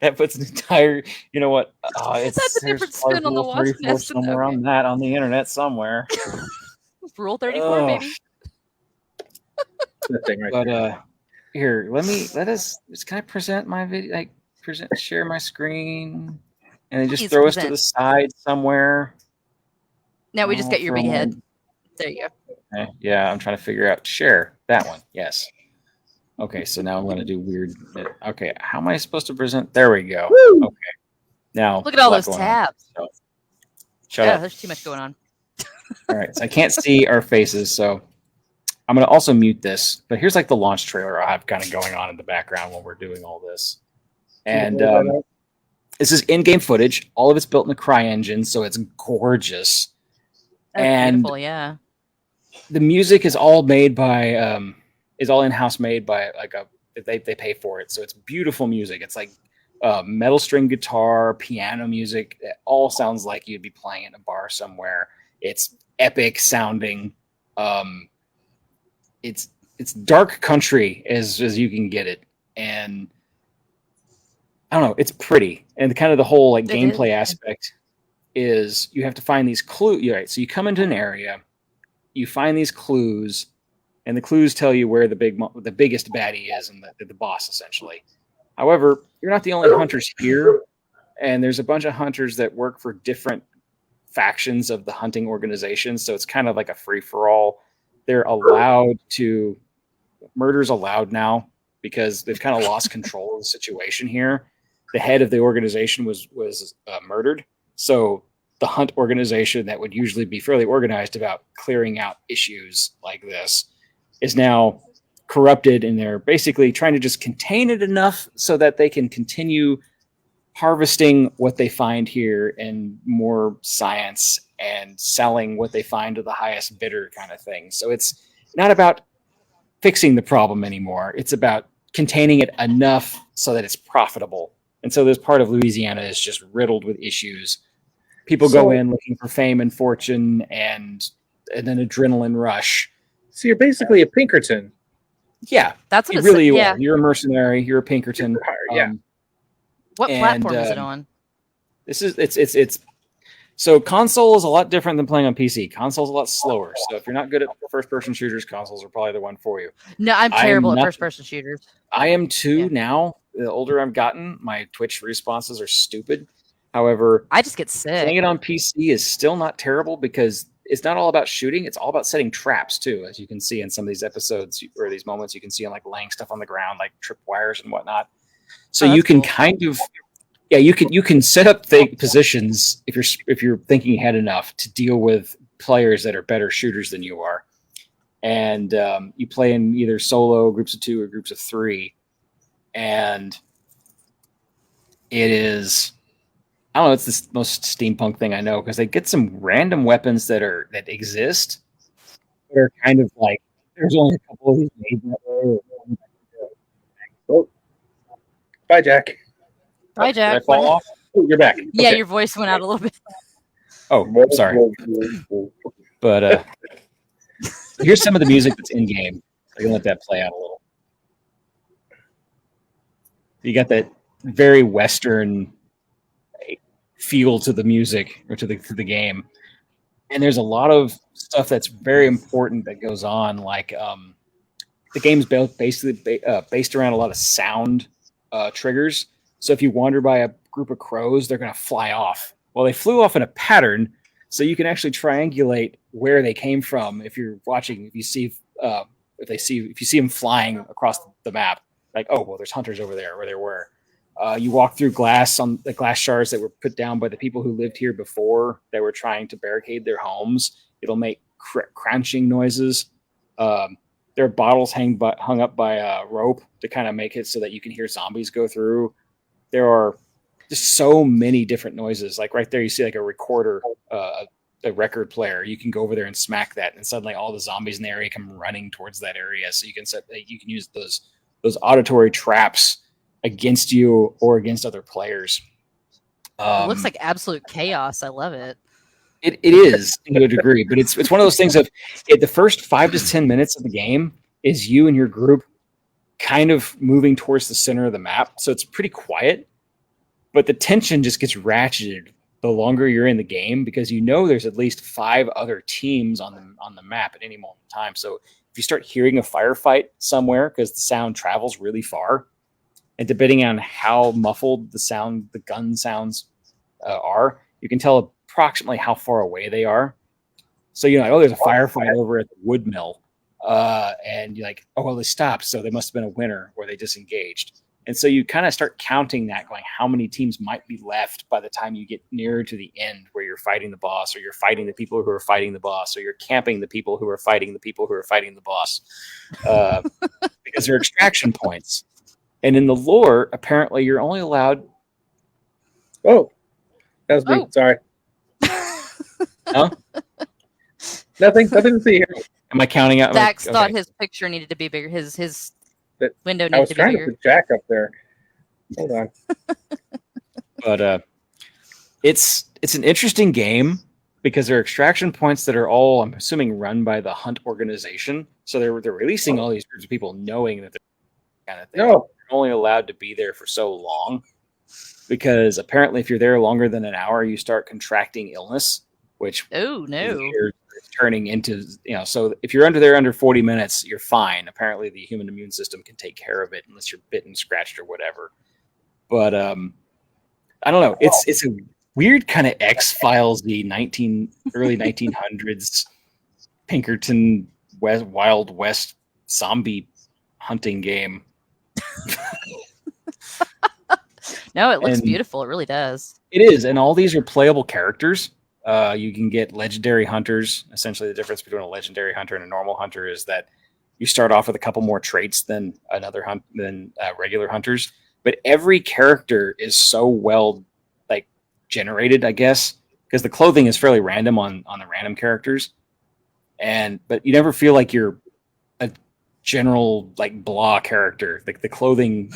That puts an entire. You know what? That's a different spin on the wasp 34 nest. somewhere on that on the internet somewhere. Rule 34, baby. That thing right But there. here, let us just kind of present my video, share my screen, and then just Please throw us to present. the side somewhere. Now we just got your big Throw head. one. There you go. Okay, yeah, I'm trying to figure out share that one. Yes. Okay, so now I'm going to do weird. Okay, how am I supposed to present? There we go. Woo! Okay, now Look at all a lot those going on. tabs. So, shut Yeah, up. there's too much going on. All right, so I can't see our faces, so I'm going to also mute this. But here's like the launch trailer I have kind of going on in the background while we're doing all this. And this is in-game footage. All of it's built in the CryEngine, so it's gorgeous. That's And beautiful, yeah. the music is all made by is all in-house made by they pay for it, so it's beautiful music. It's like metal string guitar, piano music. It all sounds like you'd be playing in a bar somewhere. It's epic sounding. It's dark country as you can get it, and I don't know, it's pretty, and kind of the whole like It gameplay is. aspect is you have to find these clues. Right, so you come into an area, you find these clues, and the clues tell you where the biggest baddie is and the boss essentially. However, you're not the only hunters here, and there's a bunch of hunters that work for different factions of the hunting organization, so it's kind of like a free for all. They're allowed to murder's allowed now because they've kind of lost control of the situation here. The head of the organization was murdered, so the hunt organization that would usually be fairly organized about clearing out issues like this is now corrupted, and they're basically trying to just contain it enough so that they can continue harvesting what they find here and more science and selling what they find to the highest bidder kind of thing. So it's not about fixing the problem anymore. It's about containing it enough so that it's profitable. And so this part of Louisiana is just riddled with issues. People go in looking for fame and fortune and an adrenaline rush. So you're basically a Pinkerton. Yeah, That's what you it's really yeah. are. You're a mercenary. You're a Pinkerton. Yeah. What And, platform is it on? This is it's so console is a lot different than playing on PC. Console's a lot slower. So if you're not good at first-person shooters, consoles are probably the one for you. No, I'm I'm terrible at not- first-person shooters. I am too Yeah. now. The older I've gotten, my Twitch responses are stupid. However, I just get playing sick. it on PC is still not terrible because it's not all about shooting. It's all about setting traps too, as you can see in some of these episodes or these moments. You can see like laying stuff on the ground, like tripwires and whatnot. So Oh, you that's can cool. kind of, you can set up positions if you're thinking ahead enough to deal with players that are better shooters than you are, and you play in either solo, groups of 2, or groups of 3, and it is. I don't know. It's the most steampunk thing I know because they get some random weapons that exist that are kind of like there's only a couple of these made that way. Oh. Bye, Jack. Bye, Did Jack. I fall off? Oh, you're back. Yeah, Okay. your voice went out a little bit. Oh, I'm sorry. But here's some of the music that's in game. I can let that play out a little. You got that very Western feel to the music or to the game, and there's a lot of stuff that's very important that goes on. Like the game's basically based around a lot of sound triggers. So if you wander by a group of crows, they're going to fly off. Well, they flew off in a pattern, so you can actually triangulate where they came from. If you're watching, if you see them flying across the map, like, oh, well, there's hunters over there where there were. You walk through glass on the glass shards that were put down by the people who lived here before that were trying to barricade their homes. It'll make crunching noises. There are bottles hung up by a rope to kind of make it so that you can hear zombies go through. There are just so many different noises. Like right there, you see like a recorder, a record player. You can go over there and smack that, and suddenly all the zombies in the area come running towards that area. So you can use those auditory traps against you or against other players. It looks like absolute chaos. I love it. It is to a degree, but it's one of those things of the first 5 to 10 minutes of the game is you and your group kind of moving towards the center of the map. So it's pretty quiet, but the tension just gets ratcheted the longer you're in the game because you know there's at least 5 other teams on the map at any moment in time. So if you start hearing a firefight somewhere because the sound travels really far, and depending on how muffled the gun sounds are, you can tell approximately how far away they are. So you're like, oh, there's a firefight over at the wood mill. And you're like, oh, well, they stopped. So they must have been a winner or they disengaged. And so you kind of start counting that, going, how many teams might be left by the time you get nearer to the end where you're fighting the boss, or you're fighting the people who are fighting the boss, or you're camping the people who are fighting the people who are fighting the boss. Because they're extraction points. And in the lore, apparently you're only allowed. Oh, that was me. Oh. Sorry. Huh? Nothing to see here. Am I counting out? Dax Okay. thought his picture needed to be bigger. His But window I needed was to be trying to bigger. put Jack up there. Hold on. But it's an interesting game because there are extraction points that are all, I'm assuming, run by the Hunt organization. So they're releasing all these groups of people knowing that they're kind of thing. No. They're only allowed to be there for so long. because apparently if you're there longer than an hour, you start contracting illness, which Oh no. you're turning into, so if you're under 40 minutes, you're fine. Apparently the human immune system can take care of it unless you're bitten, scratched, or whatever. But I don't know. It's a weird kind of X-Files, the early 1900s Pinkerton Wild West zombie hunting game. No, it looks And beautiful. It really does. It is, and all these are playable characters. You can get legendary hunters. Essentially, the difference between a legendary hunter and a normal hunter is that you start off with a couple more traits than regular hunters. But every character is so well generated, I guess, because the clothing is fairly random on the random characters, but you never feel like you're a general blah character. Like the clothing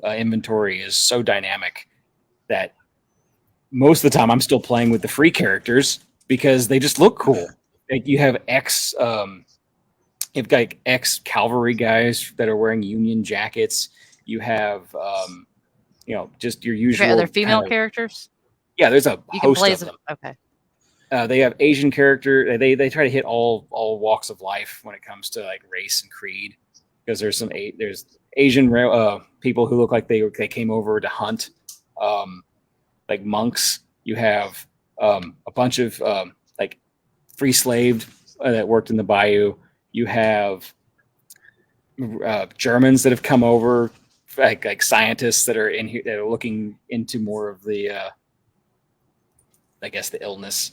inventory is so dynamic that most of the time I'm still playing with the free characters because they just look cool. Like you have you've got ex cavalry guys that are wearing Union jackets. You have just your usual other female characters. Yeah, there's a host of them. Okay. They have Asian character. They try to hit all walks of life when it comes to race and creed, because there's Asian people who look like they came over to hunt, like monks. You have a bunch of free slaved that worked in the bayou. You have Germans that have come over, like scientists that are in here that are looking into more of the the illness.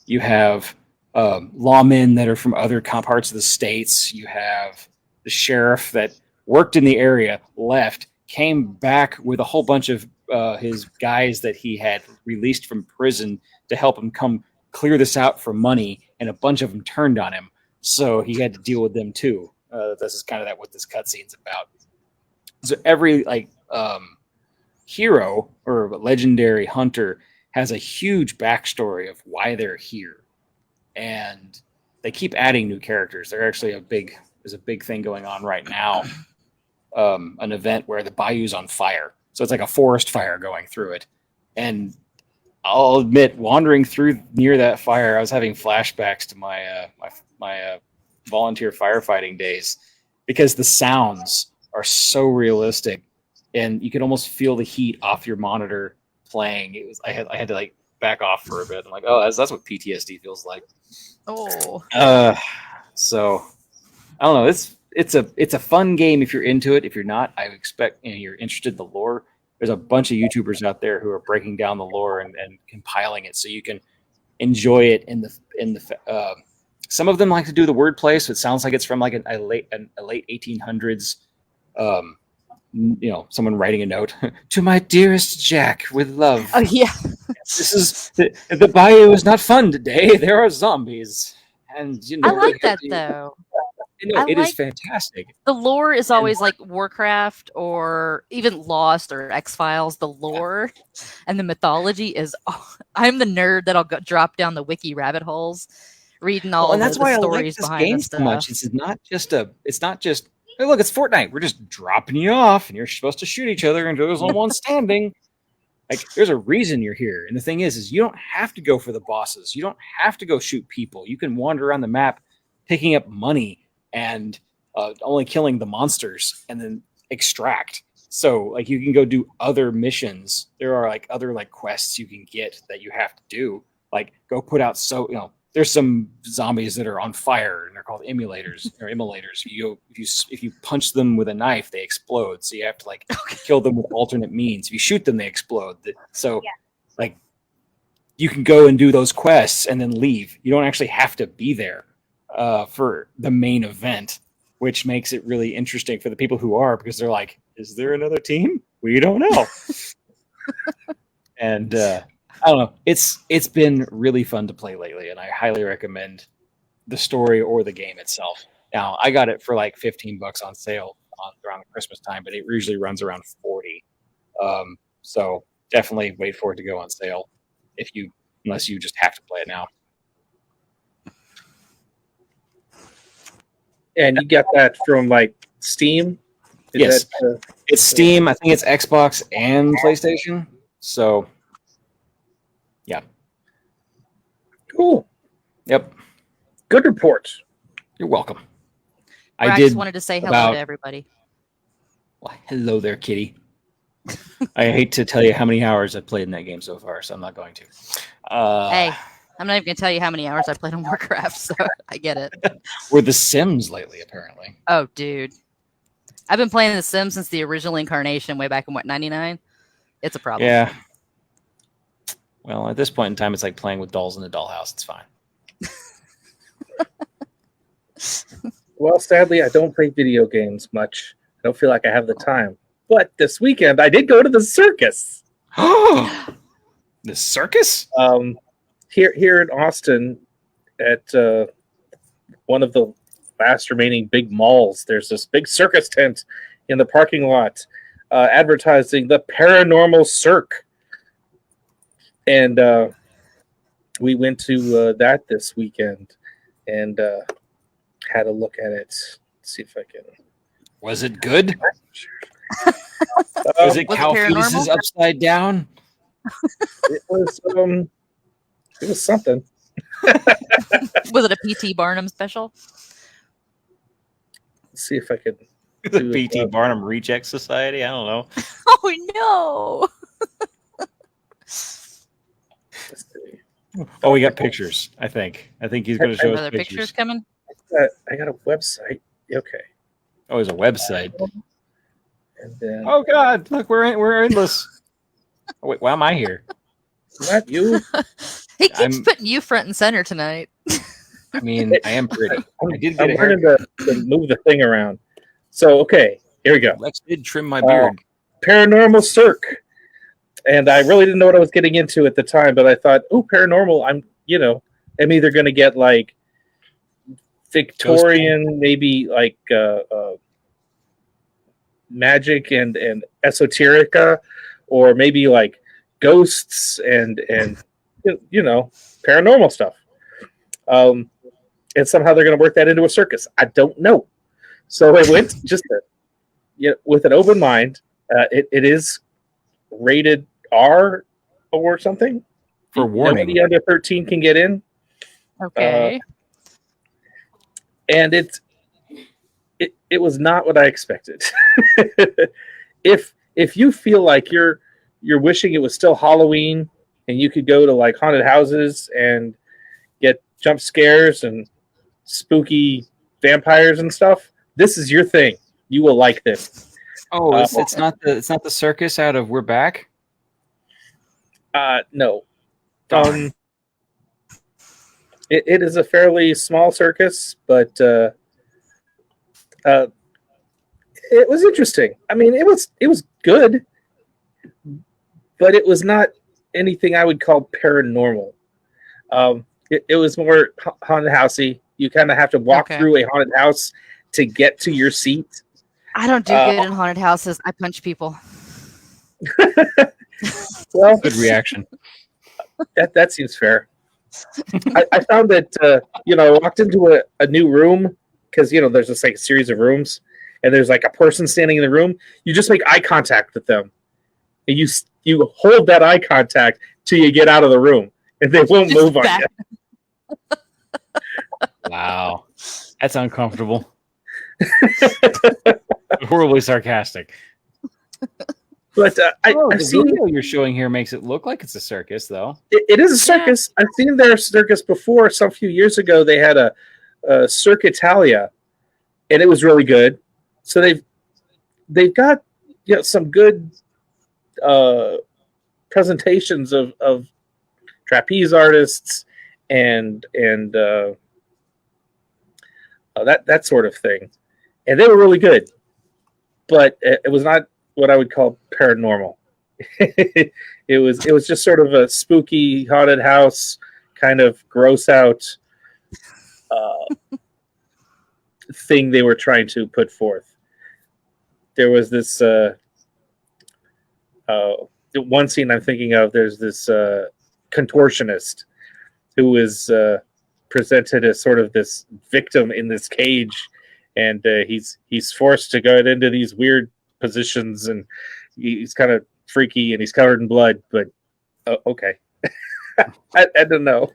You have lawmen that are from other parts of the states. You have the sheriff that worked in the area, left, came back with a whole bunch of his guys that he had released from prison to help him come clear this out for money, and a bunch of them turned on him, so he had to deal with them too. This is kind of what this cutscene's about. So every hero or legendary hunter has a huge backstory of why they're here, and they keep adding new characters. They're actually there's a big thing going on right now, an event where the bayou's on fire, so it's like a forest fire going through it. And I'll admit, wandering through near that fire, I was having flashbacks to my my volunteer firefighting days, because the sounds are so realistic, and you could almost feel the heat off your monitor playing. I had to back off for a bit. I'm like, oh, that's what PTSD feels like. Oh. So I don't know. It's a fun game if you're into it. If you're not, I expect you're interested in the lore. There's a bunch of YouTubers out there who are breaking down the lore and compiling it so you can enjoy it in the. Some of them like to do the wordplay, so it sounds like it's from a late 1800s. Someone writing a note to my dearest Jack with love. Oh yeah. This is the bayou is not fun today. There are zombies, and I like that though. It is fantastic. The lore is always like Warcraft or even Lost or X-Files. The lore and the mythology is. I'm the nerd that'll drop down the wiki rabbit holes, reading all and that's the why stories I like this behind game this so much. It's not just. Hey, look, it's Fortnite. We're just dropping you off, and you're supposed to shoot each other, and there's only one standing. There's a reason you're here. And the thing is you don't have to go for the bosses. You don't have to go shoot people. You can wander around the map, picking up money and only killing the monsters, and then extract. So, you can go do other missions. There are other quests you can get that you have to do. Go put out there's some zombies that are on fire, and they're called immolators. If you punch them with a knife, they explode. So you have to kill them with alternate means. If you shoot them, they explode. So you can go and do those quests and then leave. You don't actually have to be there for the main event, which makes it really interesting for the people who are, because they're like, is there another team? We don't know. And I don't know. It's been really fun to play lately, and I highly recommend the story or the game itself. Now, I got it for $15 on sale around Christmas time, but it usually runs around 40. So definitely wait for it to go on sale unless you just have to play it now. And you get that from Steam? Yes. It's Steam. I think it's Xbox and PlayStation. So, yeah. Cool. Yep. Good report. You're welcome. I I just did wanted to say hello about- to everybody. Well, hello there, kitty. I hate to tell you how many hours I've played in that game so far, so I'm not going to. Hey, I'm not even gonna tell you how many hours I played on Warcraft, so I get it. We're The Sims lately, apparently. Oh, dude. I've been playing The Sims since the original incarnation way back in, 99? It's a problem. Yeah. Well, at this point in time, it's like playing with dolls in a dollhouse. It's fine. Well, sadly, I don't play video games much. I don't feel like I have the time. But this weekend, I did go to the circus. The circus? Here in Austin, at one of the last remaining big malls, there's this big circus tent in the parking lot advertising the Paranormal Cirque. And we went to that this weekend and had a look at it. Let's see if I can. Was it good? Was it Was it cow fetuses paranormal? upside down? It was something. Was it a P.T. Barnum special? Let's see if I can. The do it P.T. well. Barnum Reject Society? I don't know. Oh, Let's see. Oh, we got pixtures, I think. I think he's going to no. show Are us there pictures. pictures coming? I got a website. Okay. Oh, there's a website. And then Oh, God. Look, we're endless. Oh, wait, why am I here? not you. He keeps I'm- putting you front and center tonight. I mean, I am pretty. I did I'm get a learning haircut. to move the thing around. So okay, here we go. Lex did trim my beard. Paranormal Cirque. And I really didn't know what I was getting into at the time, but I thought, oh, paranormal, I'm either going to get like Victorian, maybe like magic and esoterica, or maybe like ghosts and paranormal stuff. And somehow they're going to work that into a circus. I don't know. So I went just with an open mind. It is rated R or something. For warning. Nobody under 13 can get in. Okay. And it was not what I expected. if you feel like you're wishing it was still Halloween and you could go to like haunted houses and get jump scares and spooky vampires and stuff, this is your thing. You will like this. Oh, it's not the circus out of We're Back? No. Darn. It is a fairly small circus, but it was interesting. I mean, it was good, but it was not anything I would call paranormal. It was more haunted housey. You kind of have to walk through a haunted house to get to your seat. I don't do good in haunted houses. I punch people. Well, Good reaction. that seems fair. I found that I walked into a new room because there's this like series of rooms, and there's like a person standing in the room. You just make eye contact with them, and you hold that eye contact till you get out of the room, and they won't Just move on back. you. Wow. That's uncomfortable. Horribly sarcastic. But I've The seen video you're showing here makes it look like it's a circus, though. it is a circus. I've seen their circus before. Some few years ago, they had a Cirque Italia, and it was really good. So they've got some good presentations of trapeze artists and that sort of thing, and they were really good. But it was not what I would call paranormal. It was just sort of a spooky haunted house, kind of gross out thing they were trying to put forth. There was this one scene I'm thinking of. There's this contortionist who is presented as sort of this victim in this cage, and he's forced to go into these weird positions, and he's kind of freaky and he's covered in blood, but okay. I don't know.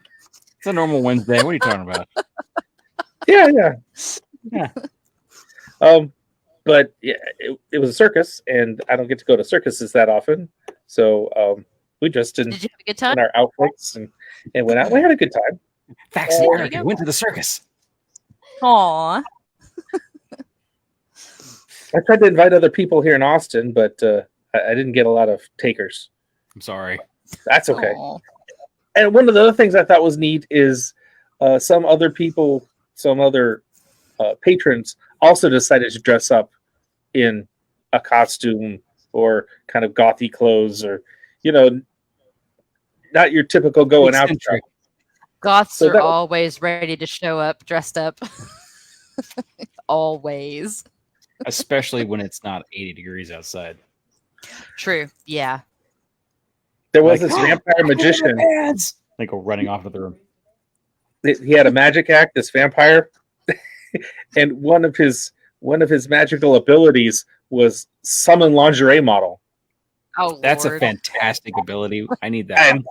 It's a normal Wednesday. What are you talking about? Yeah. Yeah. But yeah, it was a circus, and I don't get to go to circuses that often. So we just Did you have a good time? in our outfits and went out. We had a good time. Facts There and you Eric go. went to the circus. Aw. I tried to invite other people here in Austin, but I didn't get a lot of takers. I'm sorry. That's okay. Aw. And one of the other things I thought was neat is some other people, some other patrons also decided to dress up in a costume or kind of gothy clothes, or not your typical going out stuff. Goths So are that- always ready to show up dressed up. Always. Especially when it's not 80 degrees outside. True. Yeah. There was Like, this vampire magician. They go running off of the room. He had a magic act, this vampire, and one of his magical abilities was summon lingerie model. Oh, That's Lord. a fantastic ability. I need that. And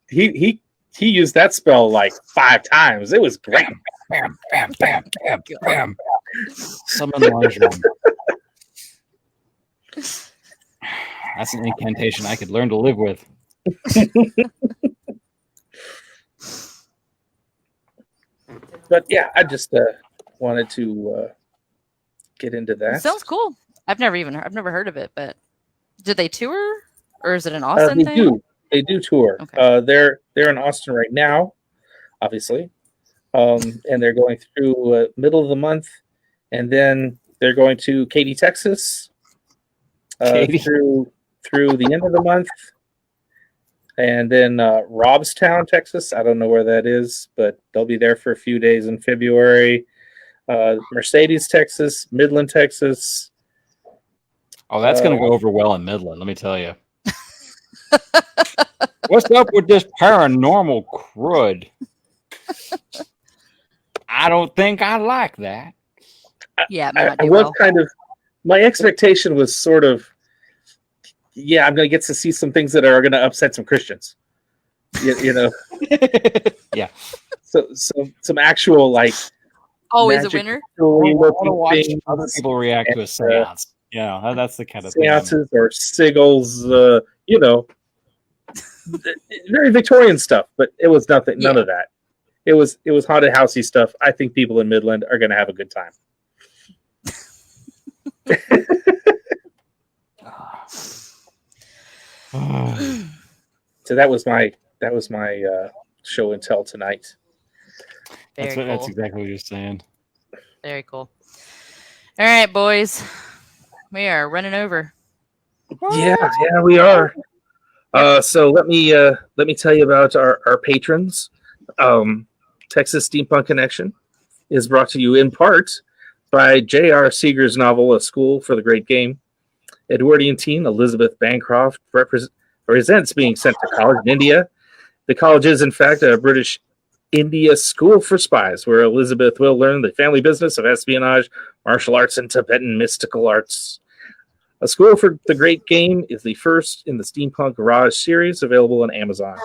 he used that spell like 5 times. It was great. Bam, bam, bam, bam, bam. Summon lingerie. That's an incantation I could learn to live with. But yeah, I just wanted to get into that. It sounds cool. I've never heard of it, but did they tour or is it an Austin they thing? They do tour. Okay. They're in Austin right now, obviously, and they're going through middle of the month, and then they're going to Katy, Texas, Katy. through the end of the month, and then Robstown, Texas. I don't know where that is, but they'll be there for a few days in February. Mercedes, Texas, Midland, Texas. Oh, that's going to go over well in Midland, let me tell you. What's up with this paranormal crud? I don't think I like that. Yeah, it might not I do was well. kind of, my expectation was sort of, yeah, I'm going to get to see some things that are going to upset some Christians. You know, Yeah. so some actual like Always a magic winner. I want to watch things, other people react to a seance. Yeah, that's the kind of thing. seances or sigils, very Victorian stuff, but it was nothing, none Yeah. of that. It was haunted housey stuff. I think people in Midland are going to have a good time. So that was my show and tell tonight. Very cool. That's exactly what you're saying. Very cool. All right, boys. We are running over. Yeah, we are. So let me tell you about our patrons. Texas Steampunk Connection is brought to you in part by J.R. Seeger's novel A School for the Great Game. Edwardian teen Elizabeth Bancroft resents being sent to college in India. The college is, in fact, a British India school for spies, where Elizabeth will learn the family business of espionage, martial arts, and Tibetan mystical arts. A School for the Great Game is the first in the Steampunk Garage series, available on Amazon.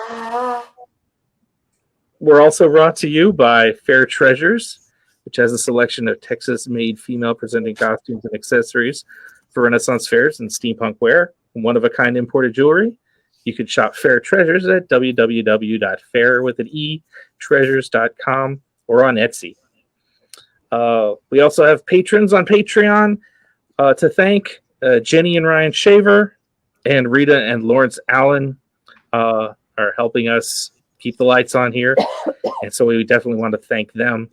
We're also brought to you by Fair Treasures, which has a selection of Texas-made female-presenting costumes and accessories for Renaissance fairs and steampunk wear, and one-of-a-kind imported jewelry. You can shop Fair Treasures at www.fairwithanetreasures.com or on Etsy. We also have patrons on Patreon to thank. Jenny and Ryan Shaver and Rita and Lawrence Allen are helping us keep the lights on here, and so we definitely want to thank them.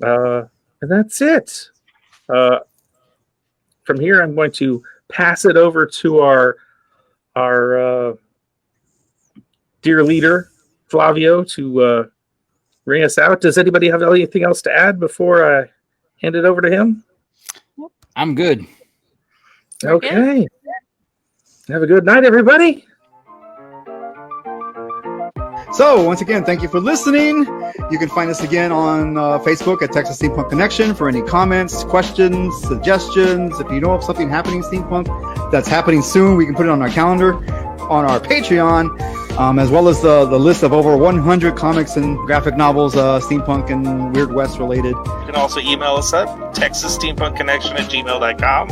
And that's it. From here, I'm going to pass it over to our dear leader, Flavio, to ring us out. Does anybody have anything else to add before I hand it over to him? I'm good. Okay. Have a good night, everybody. So once again, thank you for listening. You can find us again on Facebook at Texas Steampunk Connection for any comments, questions, suggestions. If you know of something happening Steampunk that's happening soon, we can put it on our calendar, on our Patreon, as well as the list of over 100 comics and graphic novels, steampunk and Weird West related. You can also email us at texassteampunkconnection@gmail.com.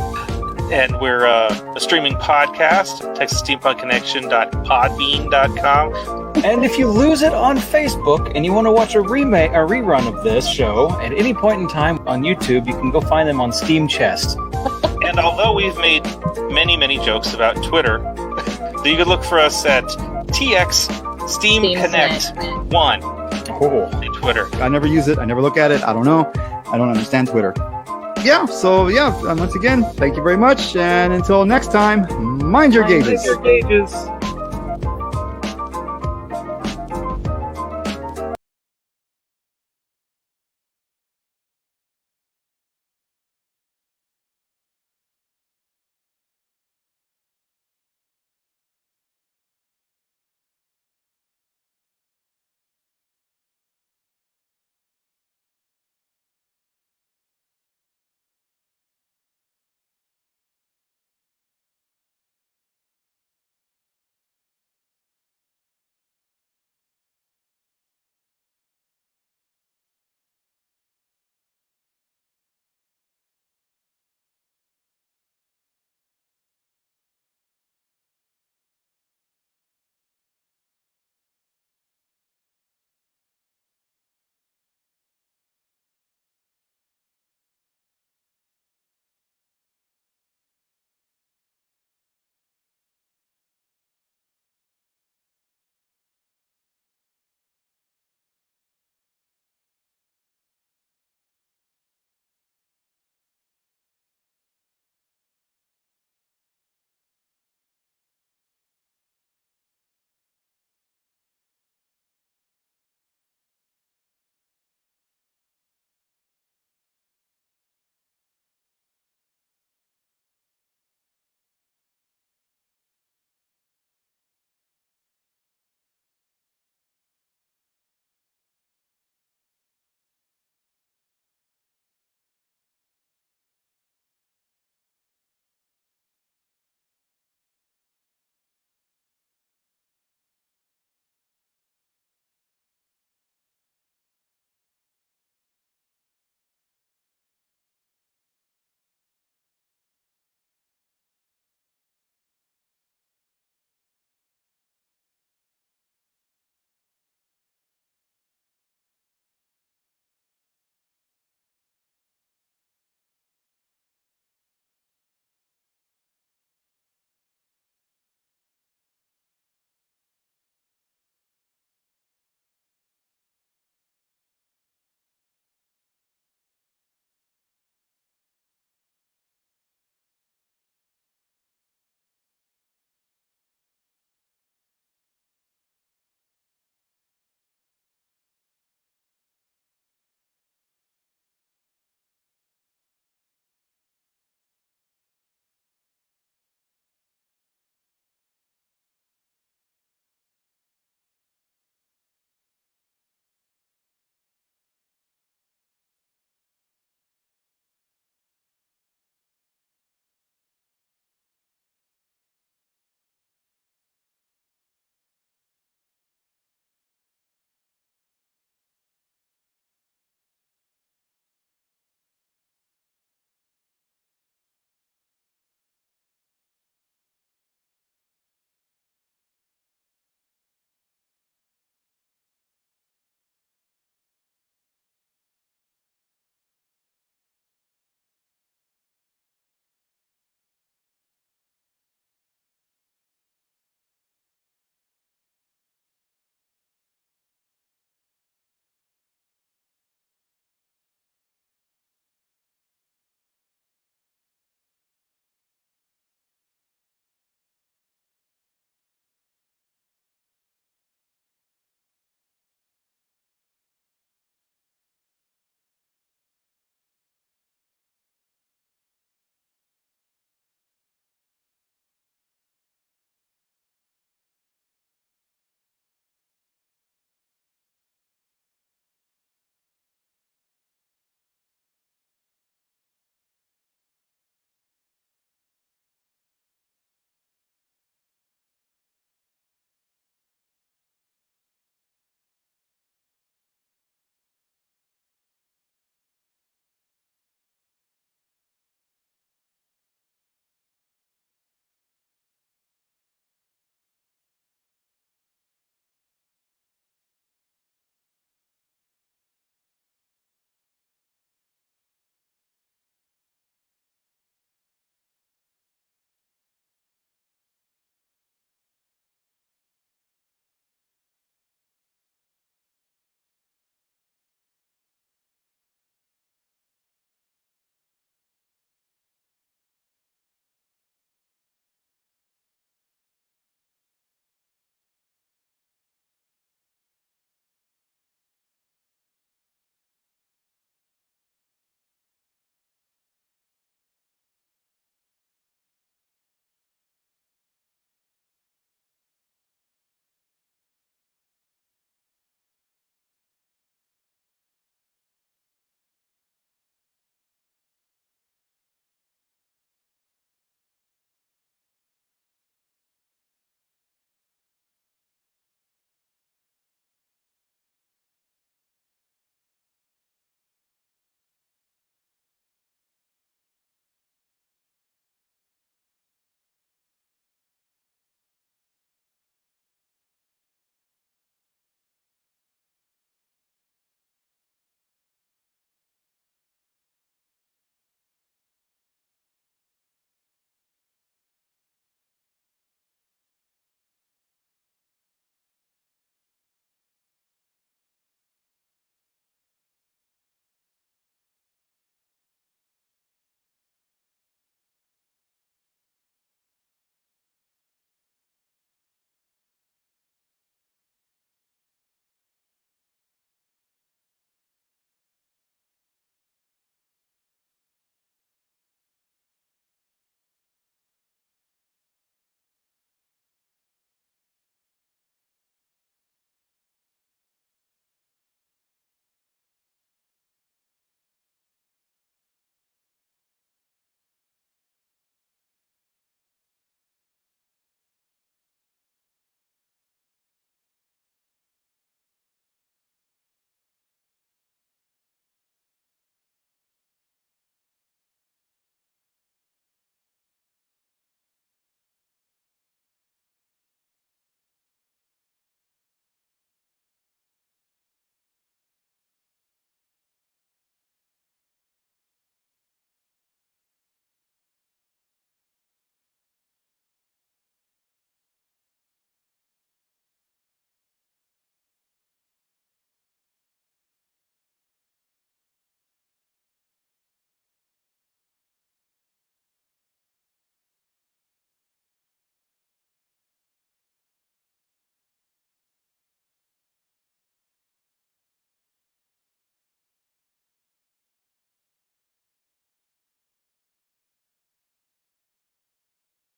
And we're a streaming podcast, texassteampunkconnection.podbean.com. And if you lose it on Facebook and you want to watch a rerun of this show at any point in time on YouTube, you can go find them on Steamchest. And although we've made many, many jokes about Twitter, you can look for us at TX Steam Connect 1 on Twitter. I never use it. I never look at it. I don't know. I don't understand Twitter. Yeah, so once again, thank you very much. And until next time, mind your gauges. Mind your gauges.